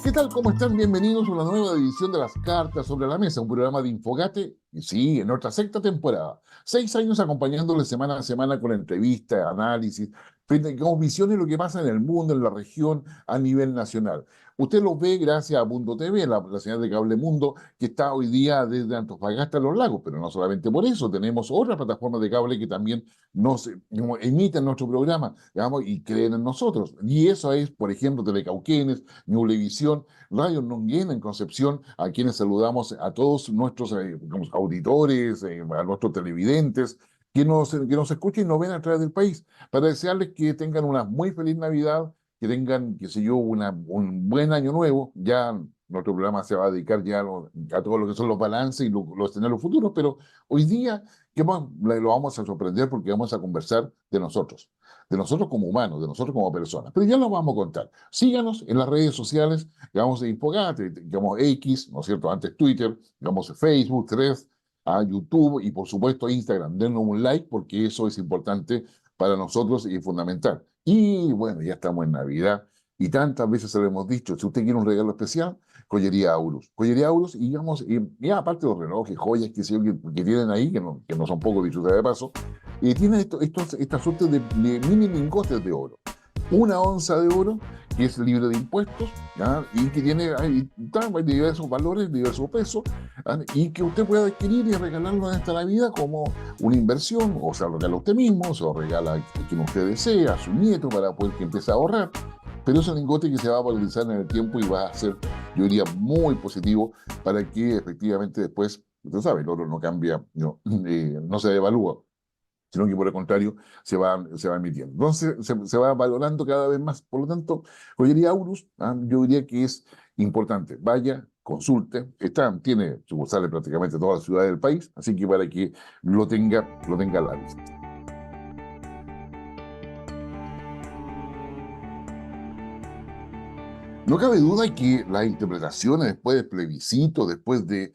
¿Qué tal? ¿Cómo están? Bienvenidos a una nueva edición de Las Cartas sobre la Mesa, un programa de Infogate, y sí, en nuestra sexta temporada. 6 años acompañándoles semana a semana con entrevistas, análisis, con visiones de lo que pasa en el mundo, en la región, a nivel nacional. Usted lo ve gracias a Mundo TV, la señal de cable Mundo, que está hoy día desde Antofagasta a Los Lagos, pero no solamente por eso, tenemos otras plataformas de cable que también emiten nuestro programa, digamos, y creen en nosotros. Y eso es, por ejemplo, Telecauquenes, Ñublevisión, Radio Nonguén en Concepción, a quienes saludamos a todos nuestros digamos, auditores, a nuestros televidentes, que nos escuchen y nos ven a través del país, para desearles que tengan una muy feliz Navidad, que tengan, qué sé yo, un buen año nuevo. Ya nuestro programa se va a dedicar ya a todo lo que son los balances y los escenarios futuros, pero hoy día lo vamos a sorprender porque vamos a conversar de nosotros como humanos, de nosotros como personas. Pero ya lo vamos a contar. Síganos en las redes sociales, digamos, de Infogate, digamos, X, ¿no es cierto? Antes Twitter, digamos, Facebook, Threads, a YouTube y, por supuesto, Instagram. Denos un like porque eso es importante para nosotros y fundamental. Y bueno, ya estamos en Navidad y tantas veces se lo hemos dicho, si usted quiere un regalo especial, Joyería Aurus. Joyería Aurus y, digamos, y aparte de los relojes, joyas que tienen ahí, que no son poco dichos de paso, tienen esta suerte de mini lingotes de oro. 1 onza de oro que es libre de impuestos, ¿ya? Y que tiene diversos valores, diversos pesos, ¿ya? Y que usted puede adquirir y regalarlo en esta Navidad como una inversión, o sea, lo regala a usted mismo, se lo regala a quien usted desea, a su nieto, para poder que empiece a ahorrar. Pero es un lingote que se va a valorizar en el tiempo y va a ser, yo diría, muy positivo para que efectivamente después, usted sabe, el oro no cambia, no se devalúa, sino que por el contrario se va emitiendo. Entonces se va valorando cada vez más. Por lo tanto, Joyería Aurus, yo diría que es importante. Vaya, consulte, tiene sucursales prácticamente en todas las ciudades del país, así que para que lo tenga a la vista. No cabe duda que las interpretaciones después del plebiscito, después de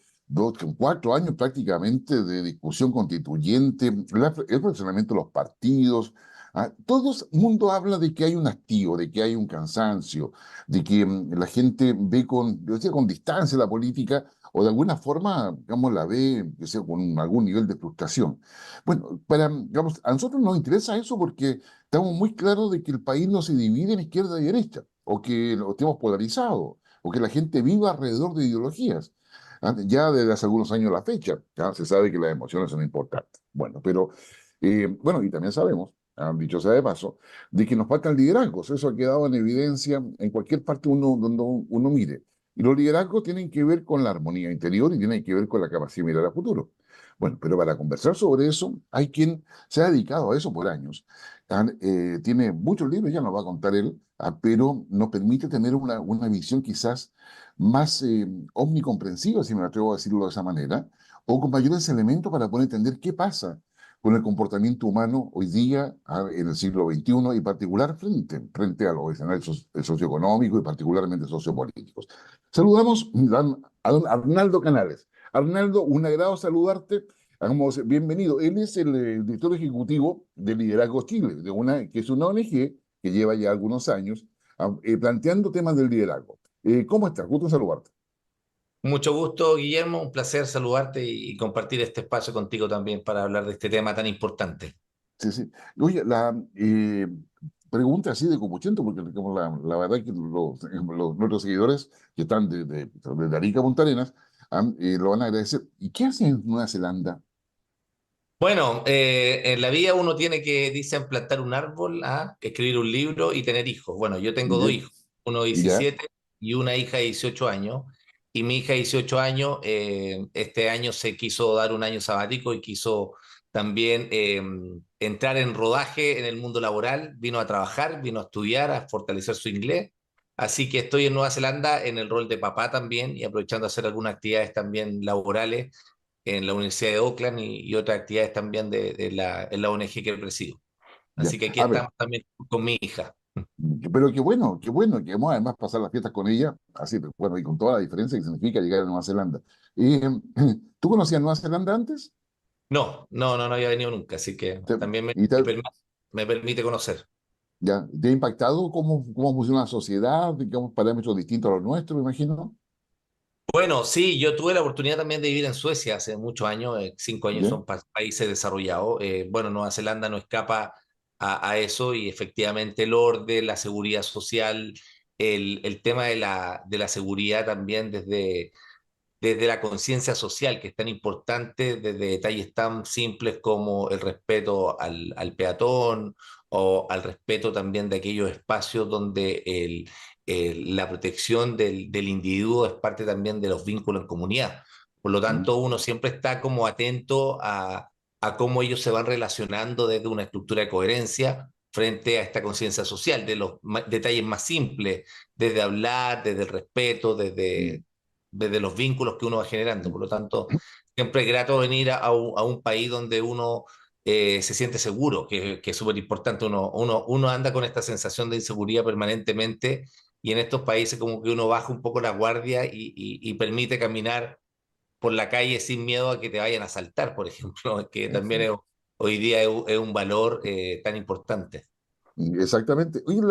4 años prácticamente de discusión constituyente, el funcionamiento de los partidos, todo el mundo habla de que hay un hastío, de que hay un cansancio, de que la gente ve yo decía, con distancia la política o de alguna forma, digamos, la ve, que sea, con algún nivel de frustración. Bueno, digamos, a nosotros nos interesa eso porque estamos muy claros de que el país no se divide en izquierda y derecha, o que lo estemos polarizado, o que la gente viva alrededor de ideologías. Ya desde hace algunos años la fecha, ya se sabe que las emociones son importantes. Bueno, pero, bueno, y también sabemos, dicho sea de paso, de que nos faltan liderazgos. Eso ha quedado en evidencia en cualquier parte donde uno mire. Y los liderazgos tienen que ver con la armonía interior y tienen que ver con la capacidad de mirar a futuro. Bueno, pero para conversar sobre eso, hay quien se ha dedicado a eso por años. Tiene muchos libros, ya nos va a contar él, pero nos permite tener una visión quizás más omnicomprensiva, si me atrevo a decirlo de esa manera, o con mayores elementos para poder entender qué pasa con el comportamiento humano hoy día, en el siglo XXI, y particular frente a los escenarios socioeconómicos y particularmente sociopolíticos. Saludamos a don Arnaldo Canales. Arnaldo, un agrado saludarte. Bienvenido. Él es el director ejecutivo de Liderazgo Chile, que es una ONG que lleva ya algunos años planteando temas del liderazgo. ¿Cómo estás? Gusto en saludarte. Mucho gusto, Guillermo. Un placer saludarte y compartir este espacio contigo también para hablar de este tema tan importante. Sí, sí. Oye, pregunta así de copuchento, porque digamos, la verdad es que nuestros seguidores que están de Arica a Punta Arenas lo van a agradecer. ¿Y qué hacen en Nueva Zelanda? Bueno, en la vida uno tiene que, dicen, plantar un árbol, escribir un libro y tener hijos. Bueno, yo tengo dos ¿Ya? hijos, uno de ¿Ya? 17 y una hija de 18 años. Y mi hija de 18 años, este año se quiso dar un año sabático y quiso también entrar en rodaje en el mundo laboral. Vino a trabajar, vino a estudiar, a fortalecer su inglés. Así que estoy en Nueva Zelanda en el rol de papá también y aprovechando a hacer algunas actividades también laborales en la Universidad de Auckland y otras actividades también en la ONG que presido. ¿Ya? Así que aquí A ver, estamos también con mi hija. pero qué bueno que vamos además pasar las fiestas con ella, así, bueno, y con toda la diferencia que significa llegar a Nueva Zelanda. Eh, ¿Tú conocías Nueva Zelanda antes? No, no había venido nunca, así que Te- también y te, me permite conocer. ¿Ya? ¿Te ha impactado cómo funciona la sociedad, digamos, parámetros distintos a los nuestros, me imagino? Bueno, sí, yo tuve la oportunidad también de vivir en Suecia hace muchos años, 5 años ¿Ya? son países desarrollados. Bueno, Nueva Zelanda no escapa a eso y efectivamente el orden, la seguridad social, el tema de la seguridad también desde la conciencia social, que es tan importante, desde detalles tan simples como el respeto al peatón o al respeto también de aquellos espacios donde la protección del individuo es parte también de los vínculos en comunidad. Por lo ¿Mm? tanto, uno siempre está como atento a cómo ellos se van relacionando desde una estructura de coherencia frente a esta conciencia social, de los detalles más simples, desde hablar, desde el respeto, ¿Mm? desde los vínculos que uno va generando. Por lo tanto, siempre es grato venir a un país donde uno se siente seguro, que es súper importante. Uno anda con esta sensación de inseguridad permanentemente y en estos países como que uno baja un poco la guardia y permite caminar por la calle sin miedo a que te vayan a asaltar, por ejemplo, que también Eso. hoy día es un valor tan importante. Exactamente. Oye,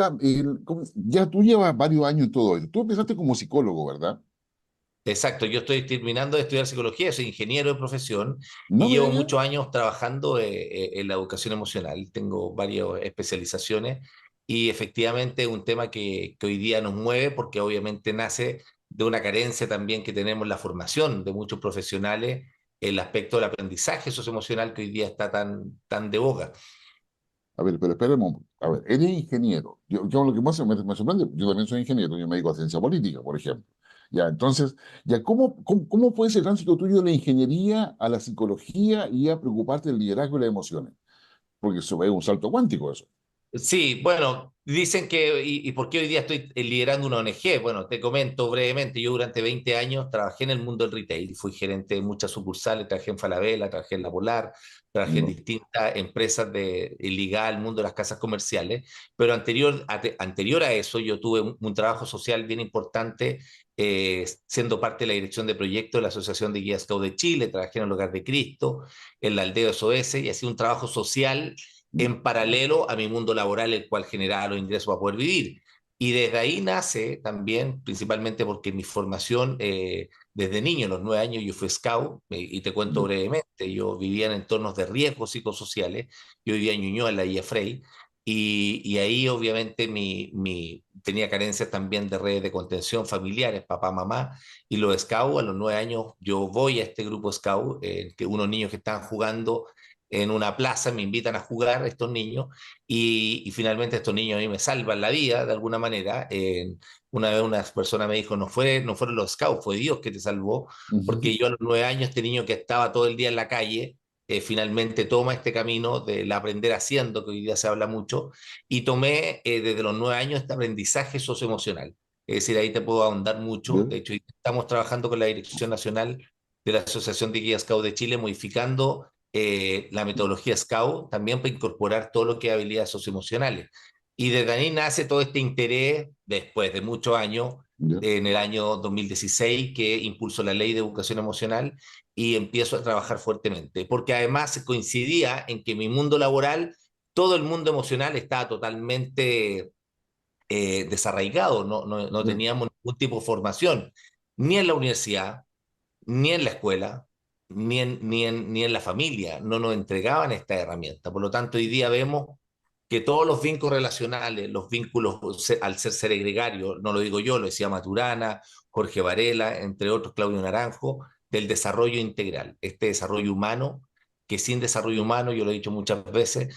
ya tú llevas varios años en todo esto. Tú empezaste como psicólogo, ¿verdad? Exacto, yo estoy terminando de estudiar psicología, soy ingeniero de profesión No y me llevo digas. muchos años trabajando en la educación emocional. Tengo varias especializaciones y efectivamente es un tema que hoy día nos mueve porque obviamente nace de una carencia también que tenemos en la formación de muchos profesionales, el aspecto del aprendizaje socioemocional que hoy día está tan de boga. A ver, pero espera un momento. A ver, eres ingeniero. Yo lo que más me sorprende, yo también soy ingeniero, yo me dedico a ciencia política, por ejemplo. Ya, entonces, ya, ¿cómo fue ese tránsito tuyo de la ingeniería a la psicología y a preocuparte del liderazgo y las emociones? Porque eso es un salto cuántico, eso. Sí, bueno, dicen que, y por qué hoy día estoy liderando una ONG? Bueno, te comento brevemente, yo durante 20 años trabajé en el mundo del retail, fui gerente de muchas sucursales, trabajé en Falabella, trabajé en La Polar, trabajé en No. distintas empresas ligadas al mundo de las casas comerciales, pero anterior a eso yo tuve un trabajo social bien importante, siendo parte de la dirección de proyectos de la Asociación de Guías Scout de Chile, trabajé en el Hogar de Cristo, en la Aldea SOS, y hacía un trabajo social en paralelo a mi mundo laboral, el cual generaba los ingresos para poder vivir. Y desde ahí nace también, principalmente porque mi formación, desde niño, a los 9 años, yo fui scout, y te cuento No. brevemente, yo vivía en entornos de riesgos psicosociales, yo vivía en Ñuñoa, en la Villa Frey, y ahí obviamente tenía carencias también de redes de contención familiares, papá, mamá, y los scouts, a los 9 años, yo voy a este grupo scout, que unos niños que estaban jugando en una plaza, me invitan a jugar estos niños y finalmente estos niños a mí me salvan la vida de alguna manera. Una vez una persona me dijo, no fueron los scouts, fue Dios que te salvó, Ujú. porque yo a los 9 años, este niño que estaba todo el día en la calle, finalmente toma este camino del aprender haciendo, que hoy día se habla mucho, y tomé desde los 9 años este aprendizaje socioemocional. Es decir, ahí te puedo ahondar mucho. ¿Ya? De hecho, estamos trabajando con la Dirección Nacional de la Asociación de Guías Scout de Chile, modificando la metodología Scout también para incorporar todo lo que es habilidades socioemocionales. Y desde ahí nace todo este interés, después de muchos años, ¿Ya? en el año 2016, que impulsó la ley de educación emocional y empiezo a trabajar fuertemente, porque además coincidía en que mi mundo laboral, todo el mundo emocional estaba totalmente desarraigado, no ¿Ya? teníamos ningún tipo de formación, ni en la universidad, ni en la escuela, ni en la familia, no nos entregaban esta herramienta. Por lo tanto, hoy día vemos que todos los vínculos relacionales, los vínculos al ser gregario, no lo digo yo, lo decía Maturana, Jorge Varela, entre otros, Claudio Naranjo, del desarrollo integral, este desarrollo humano, que sin desarrollo humano, yo lo he dicho muchas veces,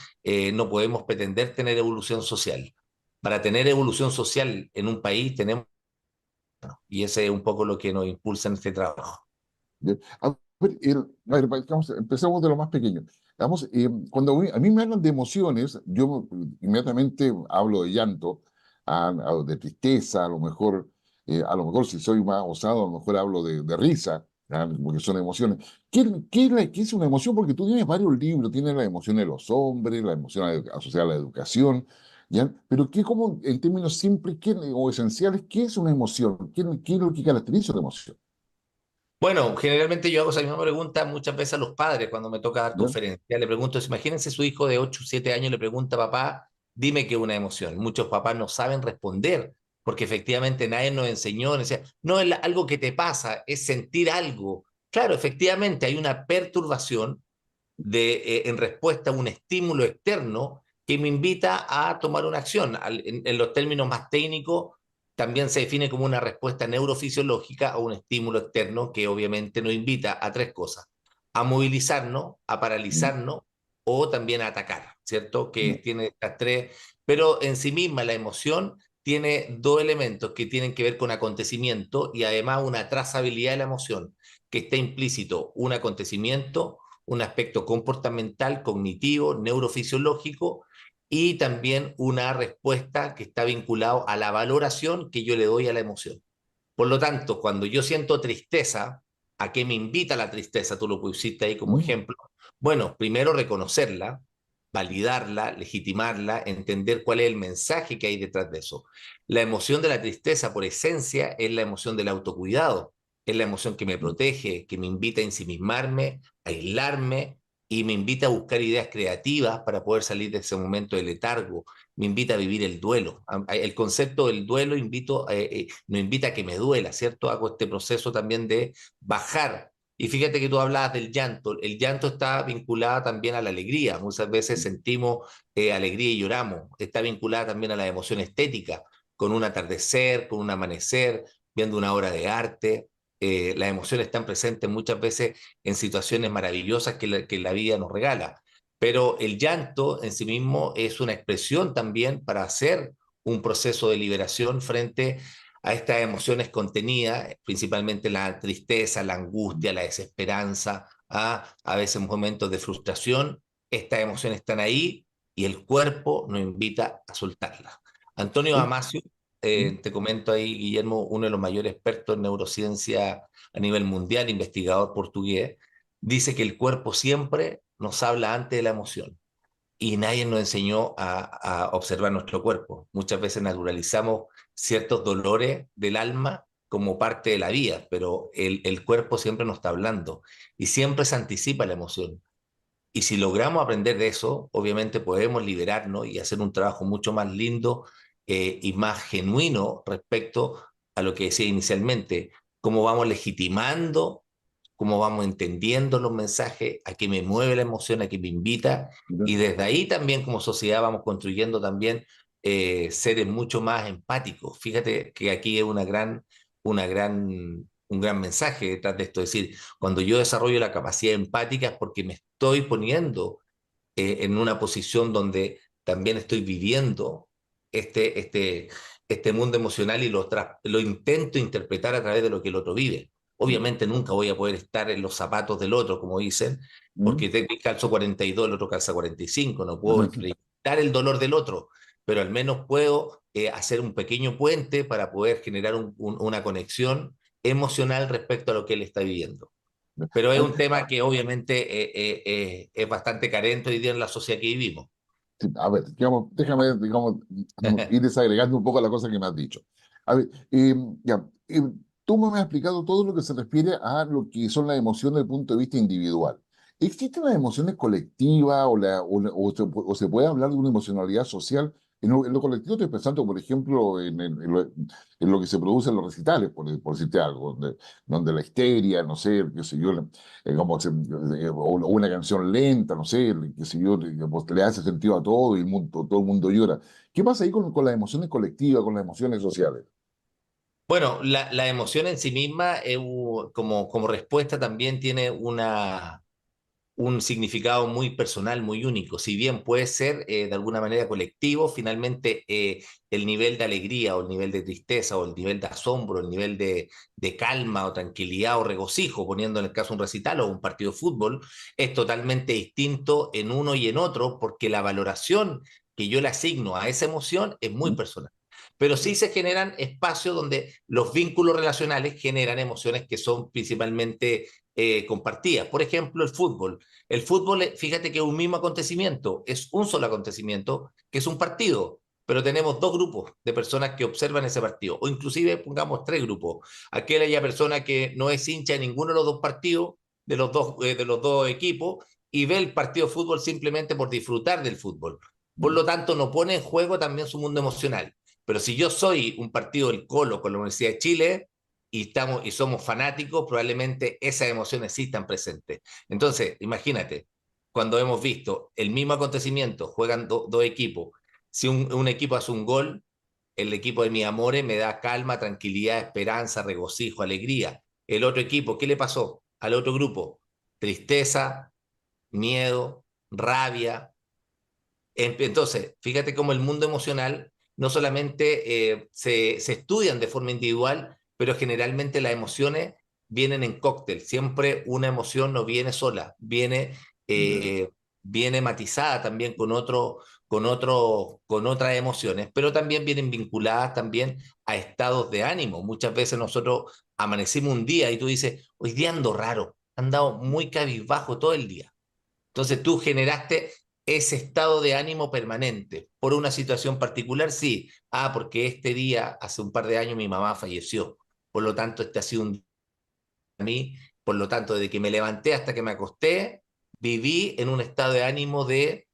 no podemos pretender tener evolución social. Para tener evolución social en un país tenemos, y ese es un poco lo que nos impulsa en este trabajo. ¿Ya? A ver, empecemos de lo más pequeño. Vamos, a mí me hablan de emociones, yo inmediatamente hablo de llanto, de tristeza, a lo mejor si soy más osado, a lo mejor hablo de risa, ¿ya? Porque son emociones. ¿Qué es una emoción? Porque tú tienes varios libros, tienes la emoción de los hombres, la emoción asociada a la educación, ¿ya? Pero como en términos simples o esenciales, ¿qué es una emoción? ¿Qué es lo que caracteriza una emoción? Bueno, generalmente yo hago esa misma pregunta muchas veces a los padres cuando me toca dar ¿Ya? conferencia. Le pregunto, imagínense su hijo de 8 o 7 años, le pregunta, papá, dime qué es una emoción. Muchos papás no saben responder porque efectivamente nadie nos enseñó. No es algo que te pasa, es sentir algo. Claro, efectivamente hay una perturbación en respuesta a un estímulo externo que me invita a tomar una acción. En los términos más técnicos, también se define como una respuesta neurofisiológica a un estímulo externo que obviamente nos invita a tres cosas: a movilizarnos, a paralizarnos o también a atacar, ¿cierto? Que tiene estas tres, pero en sí misma la emoción tiene dos elementos que tienen que ver con acontecimiento y además una trazabilidad de la emoción, que está implícito un acontecimiento, un aspecto comportamental, cognitivo, neurofisiológico y también una respuesta que está vinculado a la valoración que yo le doy a la emoción. Por lo tanto, cuando yo siento tristeza, ¿a qué me invita la tristeza? Tú lo pusiste ahí como ejemplo. Bueno, primero reconocerla, validarla, legitimarla, entender cuál es el mensaje que hay detrás de eso. La emoción de la tristeza, por esencia, es la emoción del autocuidado, es la emoción que me protege, que me invita a ensimismarme, a aislarme y me invita a buscar ideas creativas para poder salir de ese momento de letargo, me invita a vivir el duelo. El concepto del duelo nos invita a que me duela, ¿cierto? Hago este proceso también de bajar. Y fíjate que tú hablabas del llanto. El llanto está vinculado también a la alegría. Muchas veces sentimos alegría y lloramos. Está vinculada también a la emoción estética, con un atardecer, con un amanecer, viendo una obra de arte. Las emociones están presentes muchas veces en situaciones maravillosas que la vida nos regala. Pero el llanto en sí mismo es una expresión también para hacer un proceso de liberación frente a estas emociones contenidas, principalmente la tristeza, la angustia, la desesperanza, a veces momentos de frustración. Estas emociones están ahí y el cuerpo nos invita a soltarlas. Antonio Damasio, te comento ahí, Guillermo, uno de los mayores expertos en neurociencia a nivel mundial, investigador portugués, dice que el cuerpo siempre nos habla antes de la emoción y nadie nos enseñó a observar nuestro cuerpo. Muchas veces naturalizamos ciertos dolores del alma como parte de la vida, pero el cuerpo siempre nos está hablando y siempre se anticipa la emoción. Y si logramos aprender de eso, obviamente podemos liberarnos y hacer un trabajo mucho más lindo y más genuino respecto a lo que decía inicialmente, cómo vamos legitimando, cómo vamos entendiendo los mensajes, a qué me mueve la emoción, a qué me invita, y desde ahí también como sociedad vamos construyendo también seres mucho más empáticos. Fíjate que aquí es un gran mensaje detrás de esto, es decir, cuando yo desarrollo la capacidad empática es porque me estoy poniendo en una posición donde también estoy viviendo este, este, este mundo emocional y lo intento interpretar a través de lo que el otro vive. Obviamente nunca voy a poder estar en los zapatos del otro, como dicen, porque calzo 42, el otro calza 45, no puedo experimentar el dolor del otro, pero al menos puedo hacer un pequeño puente para poder generar una conexión emocional respecto a lo que él está viviendo. Pero es un tema que obviamente es bastante carente hoy día en la sociedad que vivimos. Sí, a ver, digamos, déjame, digamos, ir desagregando un poco la cosa que me has dicho. A ver, ya, tú me has explicado todo lo que se refiere a lo que son las emociones desde el punto de vista individual. ¿Existen las emociones colectivas o se puede hablar de una emocionalidad social? En lo colectivo estoy pensando, por ejemplo, en lo que se produce en los recitales, por decirte algo, donde la histeria, no sé, qué sé yo, o una canción lenta, no sé, qué sé yo, pues, le hace sentido a todo y todo el mundo llora. ¿Qué pasa ahí con las emociones colectivas, con las emociones sociales? Bueno, la emoción en sí misma, como respuesta, también tiene un significado muy personal, muy único. Si bien puede ser de alguna manera colectivo, finalmente el nivel de alegría o el nivel de tristeza o el nivel de asombro, el nivel de calma o tranquilidad o regocijo, poniendo en el caso un recital o un partido de fútbol, es totalmente distinto en uno y en otro porque la valoración que yo le asigno a esa emoción es muy ¿Mm? personal. Pero sí se generan espacios donde los vínculos relacionales generan emociones que son principalmente compartidas. Por ejemplo, el fútbol. El fútbol, fíjate que es un mismo acontecimiento, es un solo acontecimiento, que es un partido, pero tenemos dos grupos de personas que observan ese partido, o inclusive pongamos tres grupos. Aquella persona que no es hincha de ninguno de los dos partidos, de los dos equipos, y ve el partido de fútbol simplemente por disfrutar del fútbol. Por mm, lo tanto, no pone en juego también su mundo emocional. Pero si yo soy un partido del Colo con la Universidad de Chile y somos fanáticos, probablemente esas emociones sí están presentes. Entonces, imagínate, cuando hemos visto el mismo acontecimiento, juegan dos equipos, si un equipo hace un gol, el equipo de mi amores me da calma, tranquilidad, esperanza, regocijo, alegría. El otro equipo, ¿qué le pasó al otro grupo? Tristeza, miedo, rabia. Entonces, fíjate cómo el mundo emocional no solamente se estudian de forma individual, pero generalmente las emociones vienen en cóctel. Siempre una emoción no viene sola, ya. eh, viene matizada también con otras emociones, pero también vienen vinculadas también a estados de ánimo. Muchas veces nosotros amanecimos un día y tú dices, hoy día ando raro, he andado muy cabizbajo todo el día. Entonces tú generaste ese estado de ánimo permanente por una situación particular, sí. Ah, porque este día, hace un par de años, mi mamá falleció. Por lo tanto, este ha sido un día para mí. Por lo tanto, desde que me levanté hasta que me acosté, viví en un estado de ánimo de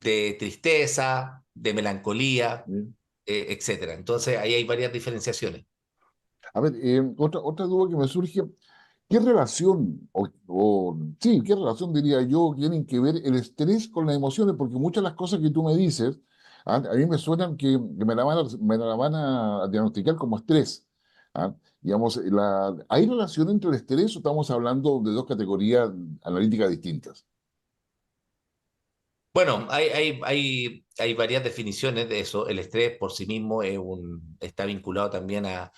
tristeza, de melancolía, Mm. etcétera. Entonces, ahí hay varias diferenciaciones. A ver, otra duda que me surge, ¿qué relación, sí, qué relación diría yo, tienen que ver el estrés con las emociones? Porque muchas de las cosas que tú me dices, a mí me suenan que me la van a diagnosticar como estrés. ¿Ah? Digamos, ¿hay relación entre el estrés o estamos hablando de dos categorías analíticas distintas? Bueno, hay varias definiciones de eso. El estrés por sí mismo está vinculado también a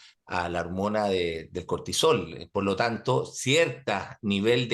la hormona del cortisol. Por lo tanto, cierto nivel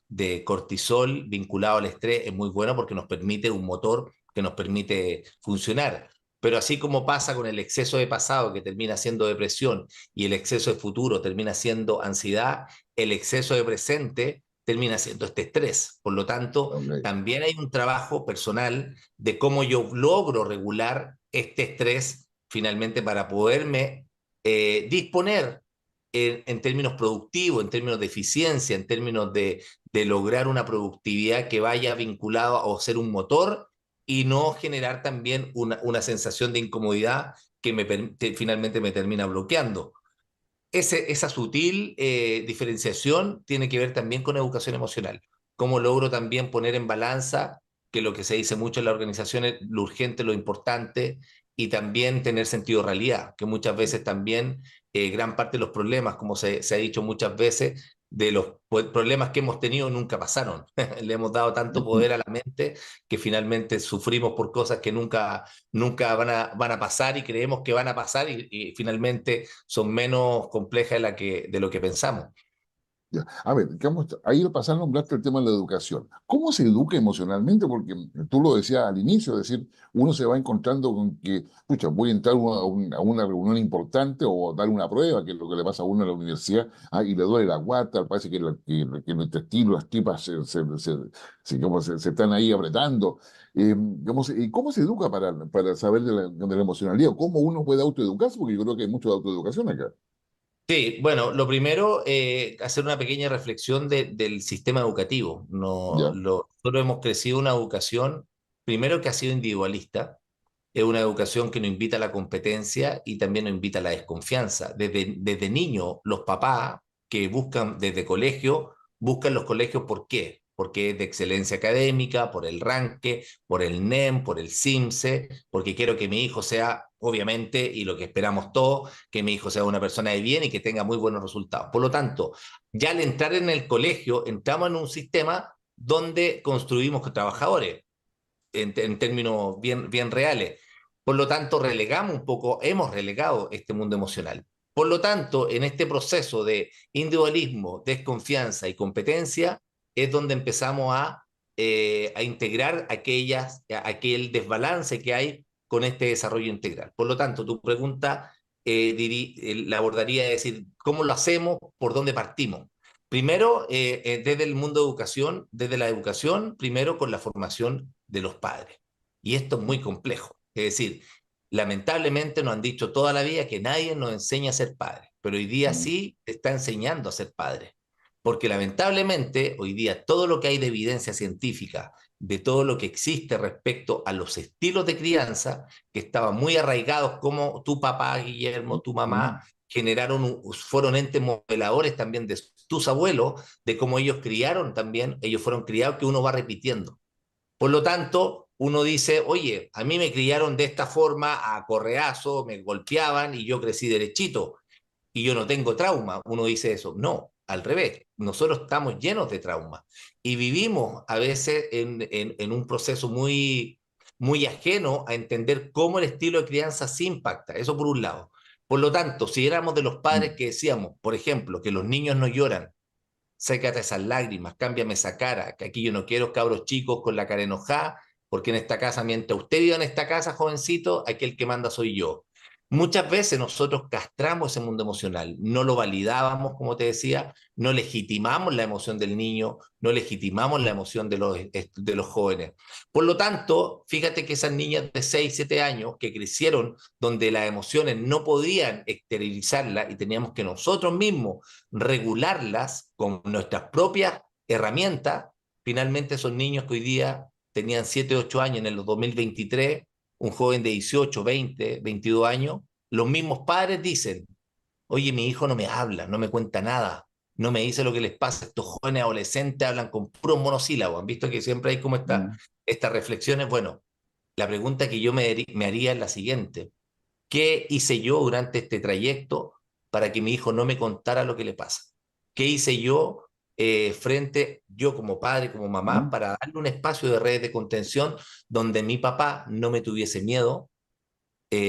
de cortisol vinculado al estrés es muy bueno porque nos permite un motor que nos permite funcionar. Pero así como pasa con el exceso de pasado que termina siendo depresión y el exceso de futuro termina siendo ansiedad, el exceso de presente termina siendo este estrés. Por lo tanto, Ok. también hay un trabajo personal de cómo yo logro regular este estrés finalmente para poderme disponer en términos productivos, en términos de eficiencia, en términos de lograr una productividad que vaya vinculada a ser un motor y no generar también una sensación de incomodidad que finalmente me termina bloqueando. Esa sutil diferenciación tiene que ver también con educación emocional. Cómo logro también poner en balanza que lo que se dice mucho en la organización es lo urgente, lo importante, y también tener sentido de realidad, que muchas veces también gran parte de los problemas, como se ha dicho muchas veces, de los problemas que hemos tenido nunca pasaron. Le hemos dado tanto poder a la mente que finalmente sufrimos por cosas que nunca van a pasar y creemos que van a pasar y finalmente son menos complejas de lo que pensamos. Ya. A ver, ahí al pasar nombraste el tema de la educación. ¿Cómo se educa emocionalmente? Porque tú lo decías al inicio, es decir, uno se va encontrando con que, pucha, voy a entrar a una reunión importante o dar una prueba, que es lo que le pasa a uno en la universidad, y le duele la guata, parece que el intestino, las tripas se están ahí apretando. Digamos, ¿y cómo se educa para saber de la emocionalidad? ¿O cómo uno puede autoeducarse? Porque yo creo que hay mucho de autoeducación acá. Sí, bueno, lo primero, hacer una pequeña reflexión del sistema educativo. ¿Ya? Nosotros hemos crecido una educación, primero que ha sido individualista, es una educación que nos invita a la competencia y también nos invita a la desconfianza. Desde niño, los papás que buscan desde colegio, buscan los colegios ¿por qué? Porque es de excelencia académica, por el ranque, por el NEM, por el CIMSE, porque quiero que mi hijo sea, obviamente, y lo que esperamos todos, que mi hijo sea una persona de bien y que tenga muy buenos resultados. Por lo tanto, ya al entrar en el colegio, entramos en un sistema donde construimos con trabajadores en términos bien reales. Por lo tanto, relegamos un poco, hemos relegado este mundo emocional. Por lo tanto, en este proceso de individualismo, desconfianza y competencia, es donde empezamos a integrar aquel desbalance que hay con este desarrollo integral. Por lo tanto, tu pregunta la abordaría de decir, ¿cómo lo hacemos? ¿Por dónde partimos? Primero, desde el mundo de educación, desde la educación, primero con la formación de los padres. Y esto es muy complejo. Es decir, lamentablemente nos han dicho toda la vida que nadie nos enseña a ser padre, pero hoy día Mm. sí está enseñando a ser padre. Porque lamentablemente hoy día todo lo que hay de evidencia científica, de todo lo que existe respecto a los estilos de crianza, que estaban muy arraigados, como tu papá, Guillermo, tu mamá, fueron entes modeladores también de tus abuelos, de cómo ellos criaron también, ellos fueron criados, que uno va repitiendo. Por lo tanto, uno dice, oye, a mí me criaron de esta forma, a correazo, me golpeaban y yo crecí derechito y yo no tengo trauma. Uno dice eso. No, al revés. Nosotros estamos llenos de trauma y vivimos a veces en un proceso muy ajeno a entender cómo el estilo de crianza se impacta. Eso por un lado. Por lo tanto, si éramos de los padres que decíamos, por ejemplo, que los niños no lloran, sécate esas lágrimas, cámbiame esa cara, que aquí yo no quiero cabros chicos con la cara enojada, porque en esta casa, mientras usted viva en esta casa, jovencito, aquí el que manda soy yo. Muchas veces nosotros castramos ese mundo emocional, no lo validábamos, como te decía, no legitimamos la emoción del niño, no legitimamos la emoción de los jóvenes. Por lo tanto, fíjate que esas niñas de 6 7 años que crecieron donde las emociones no podían exteriorizarlas y teníamos que nosotros mismos regularlas con nuestras propias herramientas, finalmente son niños que hoy día tenían 7 8 años en el 2023, un joven de 18 20 22 años, los mismos padres dicen, oye, mi hijo no me habla, no me cuenta nada, no me dice lo que les pasa. Estos jóvenes adolescentes hablan con puros monosílabos. ¿Han visto que siempre hay como estas reflexiones? Bueno, la pregunta que yo me haría es la siguiente. ¿Qué hice yo durante este trayecto para que mi hijo no me contara lo que le pasa? ¿Qué hice yo yo como padre, como mamá, para darle un espacio de redes de contención donde mi papá no me tuviese miedo,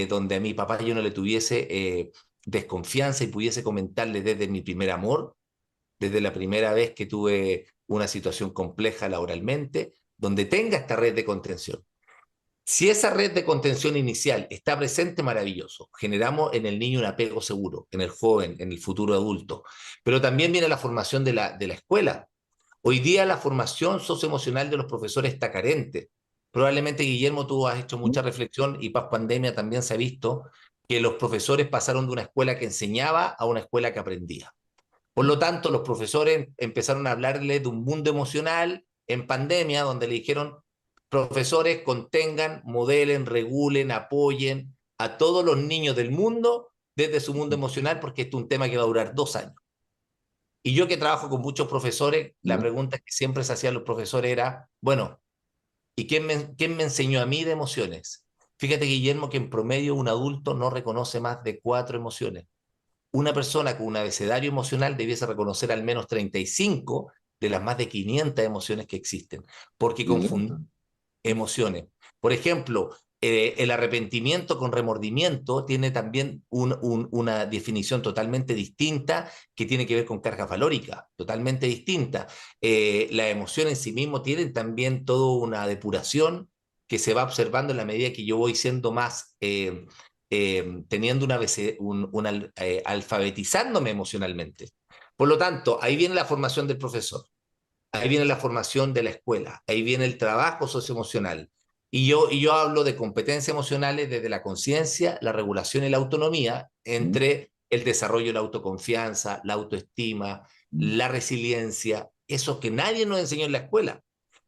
donde a mi papá yo no le tuviese desconfianza y pudiese comentarle desde mi primer amor, desde la primera vez que tuve una situación compleja laboralmente, donde tenga esta red de contención? Si esa red de contención inicial está presente, maravilloso. Generamos en el niño un apego seguro, en el joven, en el futuro adulto. Pero también viene la formación de la escuela. Hoy día la formación socioemocional de los profesores está carente. Probablemente, Guillermo, tú has hecho mucha reflexión y paz pandemia también se ha visto que los profesores pasaron de una escuela que enseñaba a una escuela que aprendía. Por lo tanto, los profesores empezaron a hablarle de un mundo emocional en pandemia, donde le dijeron, profesores, contengan, modelen, regulen, apoyen a todos los niños del mundo desde su mundo emocional, porque este es un tema que va a durar 2 años. Y yo que trabajo con muchos profesores, la pregunta que siempre se hacían los profesores era, bueno, ¿y quién me enseñó a mí de emociones? Fíjate, Guillermo, que en promedio un adulto no reconoce más de 4 emociones. Una persona con un abecedario emocional debiese reconocer al menos 35 de las más de 500 emociones que existen, porque confundimos emociones. Por ejemplo, el arrepentimiento con remordimiento tiene también una definición totalmente distinta que tiene que ver con carga valórica, totalmente distinta. La emoción en sí mismo tiene también toda una depuración que se va observando en la medida que yo voy siendo más, teniendo alfabetizándome emocionalmente. Por lo tanto, ahí viene la formación del profesor. Ahí viene la formación de la escuela, ahí viene el trabajo socioemocional. Y yo hablo de competencias emocionales desde la conciencia, la regulación y la autonomía, entre el desarrollo de la autoconfianza, la autoestima, la resiliencia, eso que nadie nos enseñó en la escuela.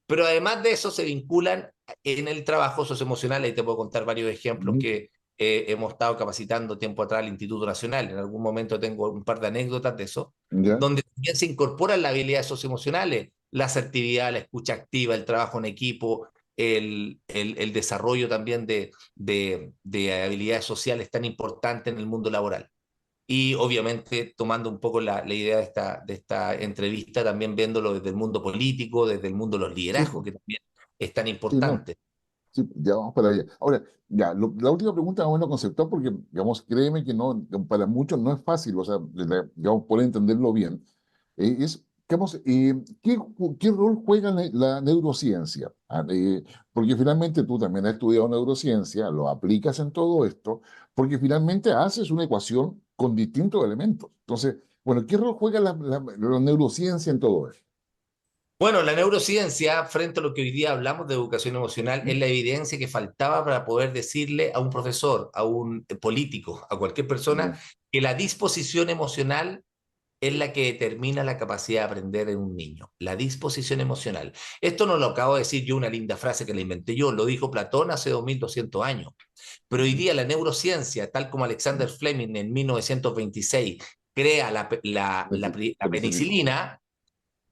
Pero además de eso se vinculan en el trabajo socioemocional, ahí te puedo contar varios ejemplos que hemos estado capacitando tiempo atrás al Instituto Nacional, en algún momento tengo un par de anécdotas de eso, donde también se incorporan las habilidades socioemocionales, la asertividad, la escucha activa, el trabajo en equipo, el desarrollo también de habilidades sociales tan importantes en el mundo laboral. Y obviamente tomando un poco la idea de esta entrevista, también viéndolo desde el mundo político, desde el mundo de los Sí, liderazgos, que también es tan sí, no. importante. Sí, ya vamos para allá. Ahora, ya, la última pregunta es bueno conceptual porque, digamos, créeme que no, para muchos no es fácil, o sea, digamos, poder entenderlo bien. Digamos, ¿qué rol juega la neurociencia? Porque finalmente tú también has estudiado neurociencia, lo aplicas en todo esto, porque finalmente haces una ecuación con distintos elementos. Entonces, bueno, ¿qué rol juega la neurociencia en todo esto? Bueno, la neurociencia, frente a lo que hoy día hablamos de educación emocional, es la evidencia que faltaba para poder decirle a un profesor, a un político, a cualquier persona, Ya. que la disposición emocional es la que determina la capacidad de aprender en un niño, la disposición emocional. Esto no lo acabo de decir yo, una linda frase que la inventé yo, lo dijo Platón hace 2200 años. Pero hoy día la neurociencia, tal como Alexander Fleming en 1926 crea la Penicilina. penicilina,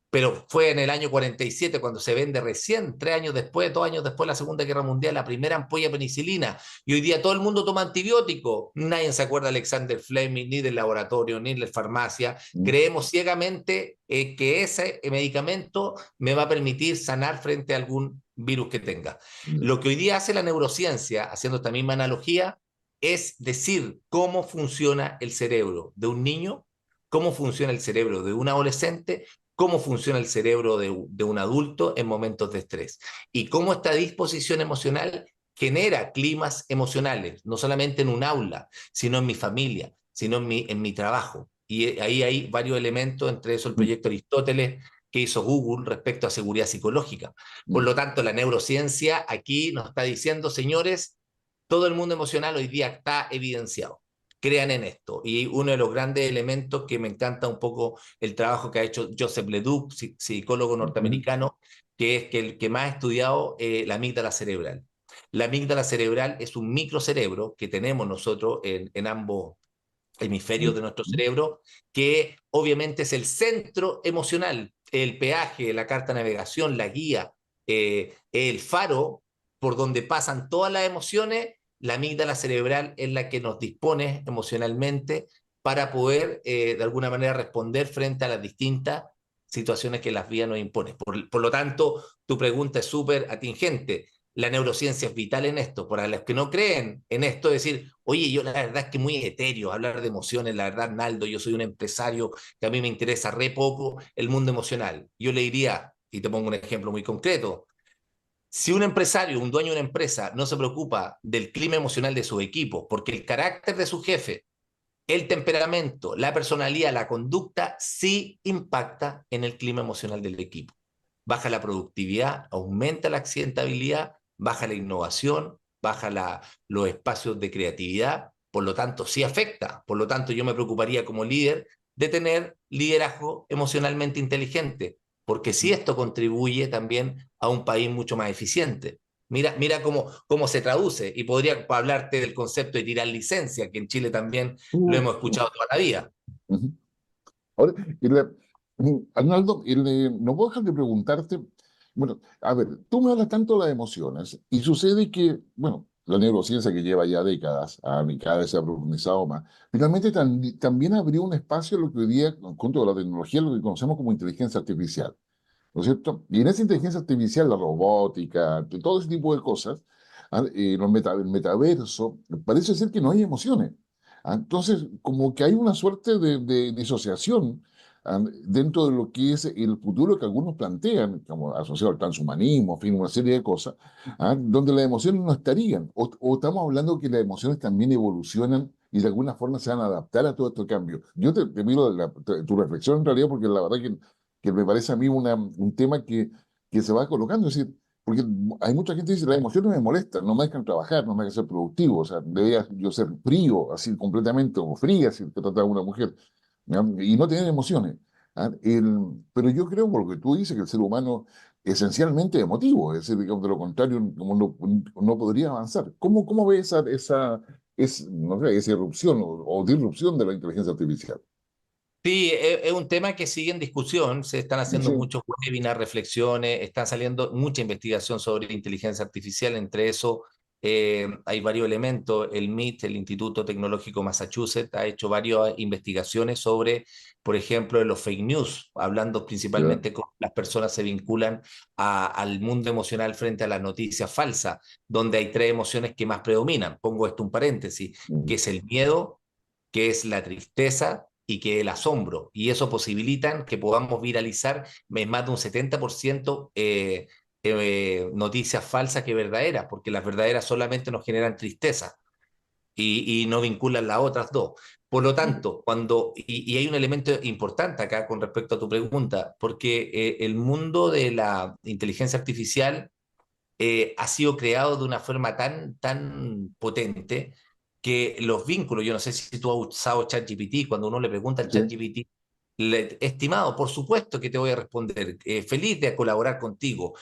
pero fue en el año 47 cuando se vende recién, 3 años después, 2 años después de la Segunda Guerra Mundial, la primera ampolla de penicilina. Y hoy día todo el mundo toma antibióticos. Nadie se acuerda de Alexander Fleming, ni del laboratorio, ni de la farmacia. Mm, Creemos ciegamente que ese medicamento me va a permitir sanar frente a algún virus que tenga. mm, Lo que hoy día hace la neurociencia, haciendo esta misma analogía, es decir cómo funciona el cerebro de un niño, cómo funciona el cerebro de un adolescente, cómo funciona el cerebro de un adulto en momentos de estrés y cómo esta disposición emocional genera climas emocionales, no solamente en un aula, sino en mi familia, sino en mi trabajo. Y ahí hay varios elementos, entre eso el mm, proyecto Aristóteles que hizo Google respecto a seguridad psicológica. Por mm. lo tanto, la neurociencia aquí nos está diciendo, señores, todo el mundo emocional hoy día está evidenciado. Crean en esto. Y uno de los grandes elementos que me encanta un poco el trabajo que ha hecho Joseph Leduc, psicólogo Ujú. norteamericano, que es que el que más ha estudiado la amígdala cerebral. La amígdala cerebral es un microcerebro que tenemos nosotros en ambos hemisferios de nuestro cerebro, que obviamente es el centro emocional, el peaje, la carta de navegación, la guía, el faro por donde pasan todas las emociones. La amígdala cerebral es la que nos dispone emocionalmente para poder de alguna manera responder frente a las distintas situaciones que las vías nos imponen. Por lo tanto, tu pregunta es súper atingente. La neurociencia es vital en esto. Para los que no creen en esto, decir, oye, yo la verdad es que muy etéreo hablar de emociones, la verdad, Naldo, yo soy un empresario que a mí me interesa re poco el mundo emocional. Yo le diría, y te pongo un ejemplo muy concreto, si un empresario, un dueño de una empresa, no se preocupa del clima emocional de su equipo, porque el carácter de su jefe, el temperamento, la personalidad, la conducta, sí impacta en el clima emocional del equipo. Baja la productividad, aumenta la accidentabilidad, baja la innovación, baja los espacios de creatividad, por lo tanto, sí afecta. Por lo tanto, yo me preocuparía como líder de tener liderazgo emocionalmente inteligente, porque sí esto contribuye también a un país mucho más eficiente. Mira cómo se traduce, y podría hablarte del concepto de tirar licencia, que en Chile también lo hemos escuchado toda la vida. Ujú. Ahora, Arnaldo, no puedo dejar de preguntarte, bueno, a ver, tú me hablas tanto de las emociones y sucede que, bueno, la neurociencia que lleva ya décadas, y cada vez se ha profundizado más, finalmente también abrió un espacio en lo que hoy día, junto con la tecnología, lo que conocemos como inteligencia artificial, ¿no es cierto? Y en esa inteligencia artificial, la robótica, todo ese tipo de cosas, el metaverso, parece ser que no hay emociones. Entonces, como que hay una suerte de disociación dentro de lo que es el futuro que algunos plantean, como asociado al transhumanismo, en fin, una serie de cosas, donde las emociones no estarían. O estamos hablando que las emociones también evolucionan y de alguna forma se van a adaptar a todo este cambio. Yo te miro tu reflexión en realidad, porque la verdad que me parece a mí un tema que se va colocando. Es decir, porque hay mucha gente que dice, las emociones me molestan, no me dejan trabajar, no me dejan ser productivo, o sea, debería yo ser frío, así completamente, o fría, si te trata de una mujer, ¿ya? Y no tener emociones. Pero yo creo, por lo que tú dices, que el ser humano esencialmente es emotivo, es decir, digamos, de lo contrario, como no podría avanzar. ¿Cómo ves no sé, esa irrupción o disrupción de la inteligencia artificial? Sí, es un tema que sigue en discusión, se están haciendo Sí. muchos webinars, reflexiones, están saliendo mucha investigación sobre inteligencia artificial, entre eso hay varios elementos, el MIT, el Instituto Tecnológico Massachusetts, ha hecho varias investigaciones sobre, por ejemplo, los fake news, hablando ¿Ya? principalmente cómo las personas se vinculan al mundo emocional frente a las noticias falsas, donde hay tres emociones que más predominan. Pongo esto un paréntesis, que Mm. es el miedo, que es la tristeza y que el asombro. Y eso posibilitan que podamos viralizar en más de un 70% noticias falsas que verdaderas, porque las verdaderas solamente nos generan tristeza y no vinculan las otras dos. Por lo tanto, y hay un elemento importante acá con respecto a tu pregunta, porque el mundo de la inteligencia artificial ha sido creado de una forma tan potente que los vínculos, yo no sé si tú has usado ChatGPT, cuando uno le pregunta al Sí. ChatGPT Estimado, por supuesto que te voy a responder. Feliz de colaborar contigo.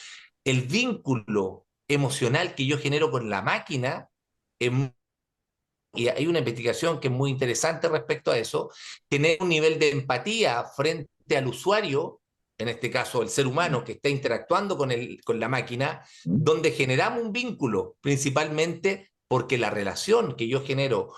El vínculo emocional que yo genero con la máquina, y hay una investigación que es muy interesante respecto a eso, tener un nivel de empatía frente al usuario, en este caso el ser humano que está interactuando con la máquina, ¿Mm? donde generamos un vínculo, principalmente porque la relación que yo genero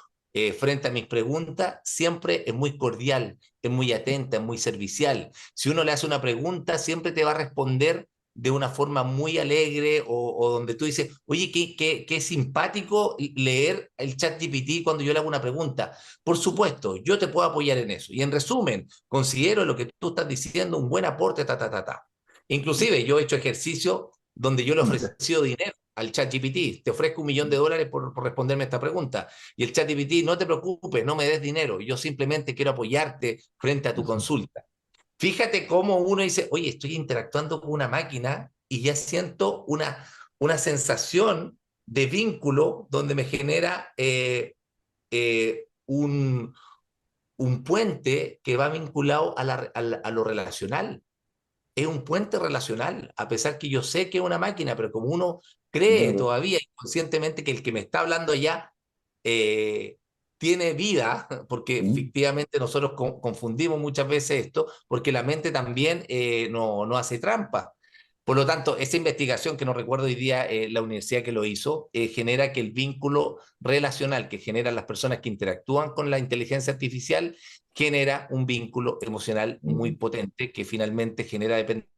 frente a mis preguntas siempre es muy cordial, es muy atenta, es muy servicial. Si uno le hace una pregunta, siempre te va a responder de una forma muy alegre o donde tú dices, oye, qué simpático leer el chat GPT cuando yo le hago una pregunta. Por supuesto, yo te puedo apoyar en eso. Y en resumen, considero lo que tú estás diciendo un buen aporte, ta, ta, ta, ta. Inclusive yo he hecho ejercicio donde yo le he ofrecido dinero al chat GPT. Te ofrezco $1.000.000 por responderme esta pregunta. Y el chat GPT, no te preocupes, no me des dinero. Yo simplemente quiero apoyarte frente a tu consulta. Fíjate cómo uno dice, oye, estoy interactuando con una máquina y ya siento una sensación de vínculo donde me genera un puente que va vinculado a lo relacional. Es un puente relacional, a pesar que yo sé que es una máquina, pero como uno cree Claro. todavía inconscientemente que el que me está hablando allá eh, tiene vida, porque ¿Mm? efectivamente nosotros confundimos muchas veces esto, porque la mente también no hace trampa. Por lo tanto, esa investigación que no recuerdo hoy día, la universidad que lo hizo, genera que el vínculo relacional que generan las personas que interactúan con la inteligencia artificial genera un vínculo emocional muy ¿Mm? potente que finalmente genera dependencia.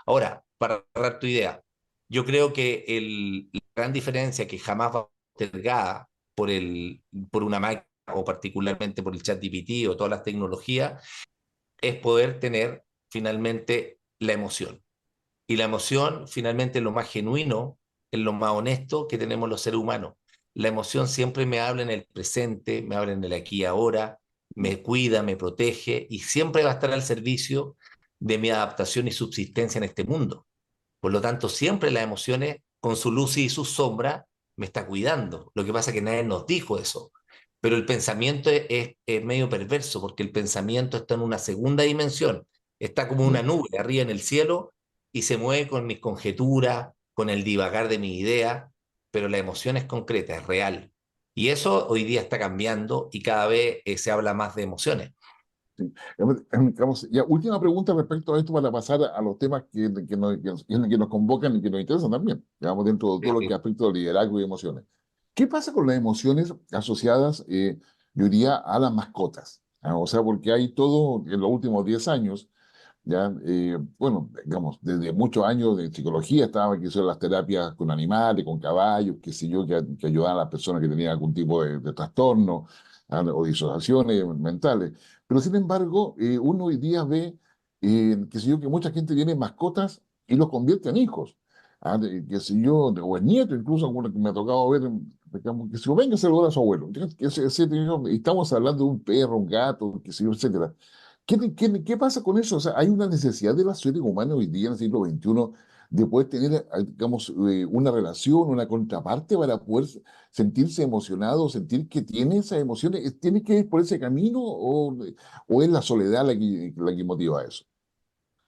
Ahora, para cerrar tu idea, yo creo que la gran diferencia que jamás va a ser postergada por una máquina o particularmente por el chat GPT o todas las tecnologías es poder tener finalmente la emoción. Y la emoción finalmente es lo más genuino, es lo más honesto que tenemos los seres humanos. La emoción siempre me habla en el presente, me habla en el aquí y ahora, me cuida, me protege y siempre va a estar al servicio de mi adaptación y subsistencia en este mundo. Por lo tanto, siempre las emociones, con su luz y su sombra, me está cuidando. Lo que pasa es que nadie nos dijo eso. Pero el pensamiento es medio perverso, porque el pensamiento está en una segunda dimensión. Está como una ¿Mm? nube arriba en el cielo y se mueve con mis conjeturas, con el divagar de mi idea, pero la emoción es concreta, es real. Y eso hoy día está cambiando y cada vez se habla más de emociones. Sí. Ya, última pregunta respecto a esto para pasar a los temas que nos convocan y que nos interesan también, digamos, dentro de todo lo que aspecto de liderazgo y emociones. ¿Qué pasa con las emociones asociadas, yo diría, a las mascotas? O sea, porque hay todo, en los últimos 10 años, ya, bueno, digamos, desde muchos años de psicología estaba que son las terapias con animales, con caballos, qué sé yo, que ayudaban a las personas que tenían algún tipo de trastorno, o disociaciones mentales. Pero sin embargo, uno hoy día ve, qué sé yo, que mucha gente tiene mascotas y los convierte en hijos. Qué sé yo, o en nietos, incluso algunos que me ha tocado ver, digamos, que si venga a saludar a su abuelo. Y estamos hablando de un perro, un gato, qué sé yo, etcétera. ¿Qué pasa con eso? O sea, hay una necesidad de los seres humanos hoy día en el siglo XXI de poder tener, digamos, una relación, una contraparte para poder sentirse emocionado, sentir que tiene esas emociones. ¿Tiene que ir por ese camino o es la soledad la que motiva eso?